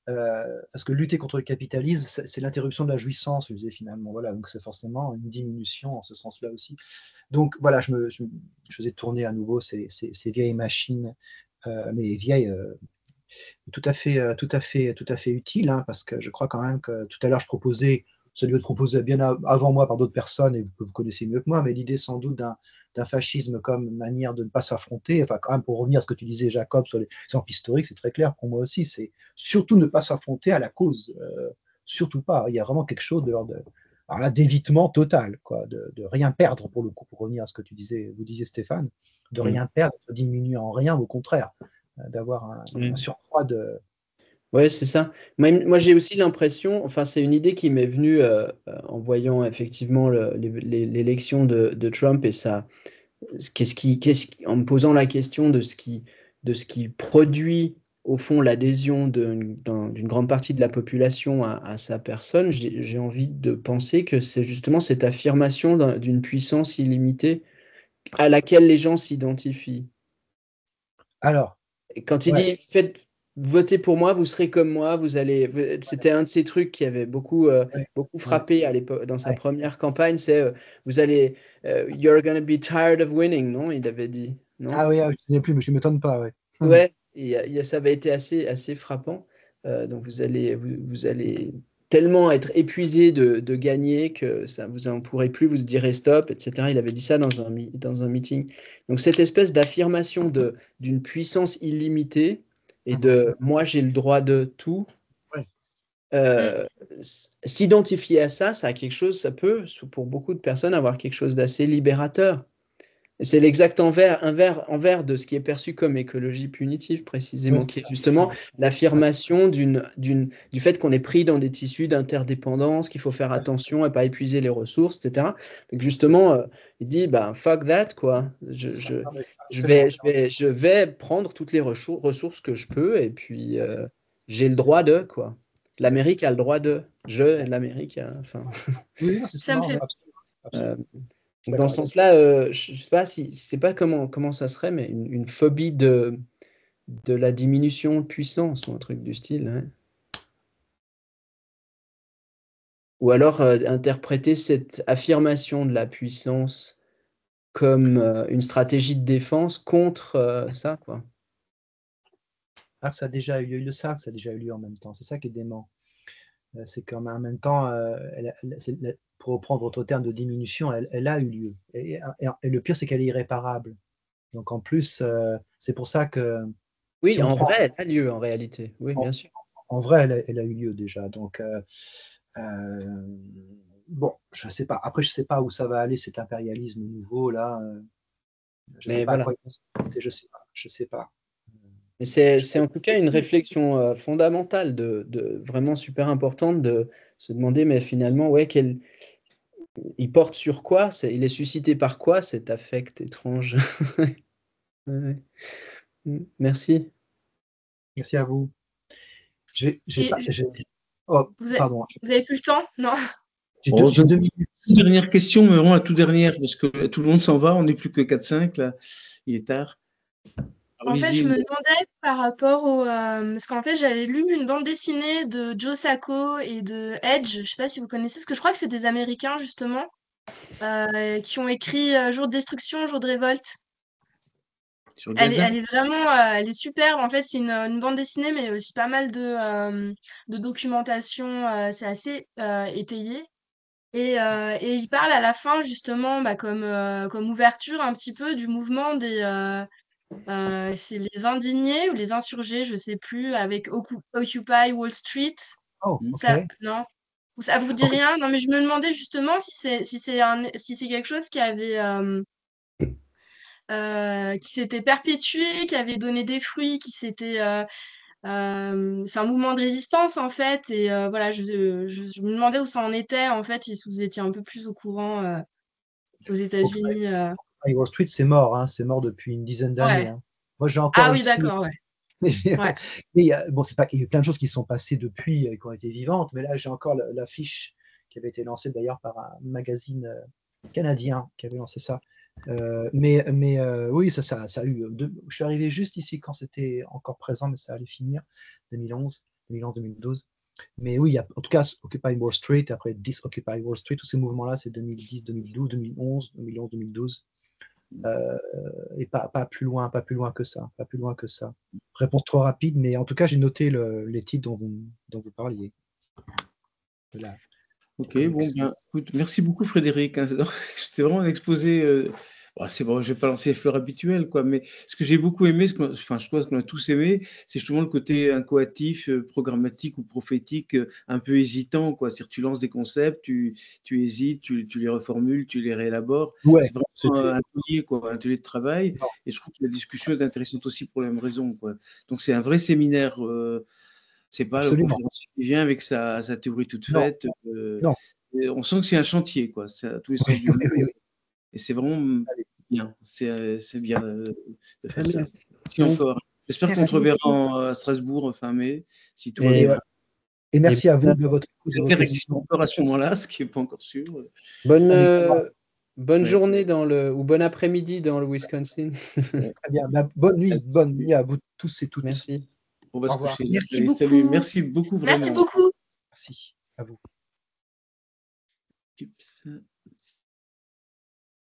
parce que lutter contre le capitalisme, c'est l'interruption de la jouissance. Je me disais finalement voilà. Donc c'est forcément une diminution en ce sens-là aussi. Donc voilà, je faisais tourner à nouveau ces vieilles machines, mais vieilles. Tout à fait, tout à fait utile, hein, parce que je crois quand même que tout à l'heure je proposais, ça lui être proposé bien avant moi par d'autres personnes et que vous connaissez mieux que moi, mais l'idée sans doute d'un fascisme comme manière de ne pas s'affronter, enfin quand même pour revenir à ce que tu disais Jacob sur les exemples historiques, c'est très clair pour moi aussi, c'est surtout ne pas s'affronter à la cause, surtout pas. Il y a vraiment quelque chose de l'ordre alors là, d'évitement total, quoi, de rien perdre pour le coup, pour revenir à ce que vous disiez Stéphane, de rien perdre, de diminuer en rien, au contraire d'avoir un surcroît de... Ouais, c'est ça. Moi j'ai aussi l'impression, enfin, c'est une idée qui m'est venue en voyant effectivement l'élection de Trump et ça, en me posant la question de ce qui produit au fond l'adhésion d'une grande partie de la population à sa personne, j'ai envie de penser que c'est justement cette affirmation d'une puissance illimitée à laquelle les gens s'identifient. Alors, quand il dit votez pour moi, vous serez comme moi, c'était un de ces trucs qui avait beaucoup frappé à l'époque dans sa première campagne, c'est vous allez you're gonna be tired of winning, non? Il avait dit, non? Ah oui, je ne sais plus, mais je ne m'étonne pas, ouais. Ouais, ça avait été assez frappant. Donc vous allez tellement être épuisé de gagner que vous en pourrez plus, vous direz stop, etc. Il avait dit ça dans un meeting. Donc cette espèce d'affirmation d'une puissance illimitée et de moi j'ai le droit de tout. S'identifier à ça a quelque chose, ça peut pour beaucoup de personnes avoir quelque chose d'assez libérateur. C'est l'exact envers de ce qui est perçu comme écologie punitive, précisément, qui est justement l'affirmation du fait qu'on est pris dans des tissus d'interdépendance, qu'il faut faire attention à ne pas épuiser les ressources, etc. Donc justement, il dit, fuck that, quoi. Je vais prendre toutes les ressources que je peux, et puis j'ai le droit de, quoi. L'Amérique a le droit de. L'Amérique, enfin... Oui, c'est ça. Donc dans ce sens-là, je ne sais pas comment ça serait, mais une phobie de la diminution de puissance ou un truc du style. Hein. Ou alors interpréter cette affirmation de la puissance comme une stratégie de défense contre ça, quoi. Ah, ça a déjà eu lieu, ça a déjà eu lieu en même temps. C'est ça qui est dément. C'est qu'en même temps, pour reprendre votre terme de diminution, elle a eu lieu. Et le pire, c'est qu'elle est irréparable. Donc en plus, c'est pour ça que... Oui, en vrai, elle a lieu en réalité. Oui, bien sûr. En vrai, elle a eu lieu déjà. Donc, bon, je ne sais pas. Après, je ne sais pas où ça va aller, cet impérialisme nouveau, là. Je ne sais pas à quoi il va se je ne sais pas. Je sais pas. Mais c'est en tout cas une réflexion fondamentale, vraiment super importante de se demander, mais finalement, il porte sur quoi? Il est suscité par quoi cet affect étrange? Merci. Merci à vous. Pardon. Vous avez plus le temps? Non. J'ai 2 minutes. Dernière question, mais vraiment la toute dernière, parce que tout le monde s'en va, on n'est plus que 4-5, là. Il est tard. En fait, je me demandais par rapport au... parce qu'en fait, j'avais lu une bande dessinée de Joe Sacco et de Edge. Je ne sais pas si vous connaissez, parce que je crois que c'est des Américains, justement, qui ont écrit Jour de destruction, Jour de révolte. Elle est vraiment... elle est superbe. En fait, c'est une bande dessinée, mais aussi pas mal de documentation. C'est assez étayé. Et il parle à la fin, justement, comme ouverture un petit peu du mouvement des... c'est les indignés ou les insurgés, je sais plus, avec Occupy Wall Street. Oh, ok. Non, ça vous dit rien? Non, mais je me demandais justement si c'est quelque chose qui s'était perpétué, qui avait donné des fruits, c'est un mouvement de résistance en fait. Et voilà, je me demandais où ça en était en fait, si vous étiez un peu plus au courant aux États-Unis. Wall Street, c'est mort, hein, c'est mort depuis une dizaine d'années. Ouais. Hein. Moi, j'ai encore oui, d'accord, ouais. Bon, c'est pas qu'il y a eu plein de choses qui sont passées depuis et qui ont été vivantes, mais là, j'ai encore l'affiche qui avait été lancée d'ailleurs par un magazine canadien qui avait lancé ça. Oui, ça a eu. Je suis arrivé juste ici quand c'était encore présent, mais ça allait finir 2011-2012. Mais oui, il y a en tout cas Occupy Wall Street, après Disoccupy Wall Street, tous ces mouvements-là, c'est 2010, 2012, 2011, 2011, 2012. Et pas plus loin que ça. Pas plus loin que ça. Réponse trop rapide, mais en tout cas, j'ai noté les titres dont vous parliez. Voilà. Ok, bon, bien, écoute, merci beaucoup Frédéric. C'était vraiment un exposé. C'est bon, je vais pas lancer les fleurs habituelles, quoi, mais ce que j'ai beaucoup aimé, je pense qu'on a tous aimé, c'est justement le côté incoatif, programmatique ou prophétique, un peu hésitant, quoi. C'est-à-dire, tu lances des concepts, tu hésites, tu les reformules, tu les réélabores. Ouais, c'est vraiment un atelier, quoi, un atelier de travail. Non. Et je trouve que la discussion est intéressante aussi pour la même raison, quoi. Donc, c'est un vrai séminaire. C'est pas le conférencier qui vient avec sa théorie toute faite. Non. On sent que c'est un chantier, quoi. C'est à tous les sens du mot. Et c'est vraiment bien. C'est bien de faire ça. Merci encore. J'espère qu'on se reverra à Strasbourg fin mai, si tout va bien. Et merci à vous de votre écoute. L'Inter existe encore à ce moment-là, ce qui n'est pas encore sûr. Bonne journée ou bon après-midi dans le Wisconsin. Très bien. Bonne nuit à vous tous et toutes. Merci. On va se coucher. Merci beaucoup. Salut. Merci beaucoup vraiment. Merci beaucoup. Merci à vous.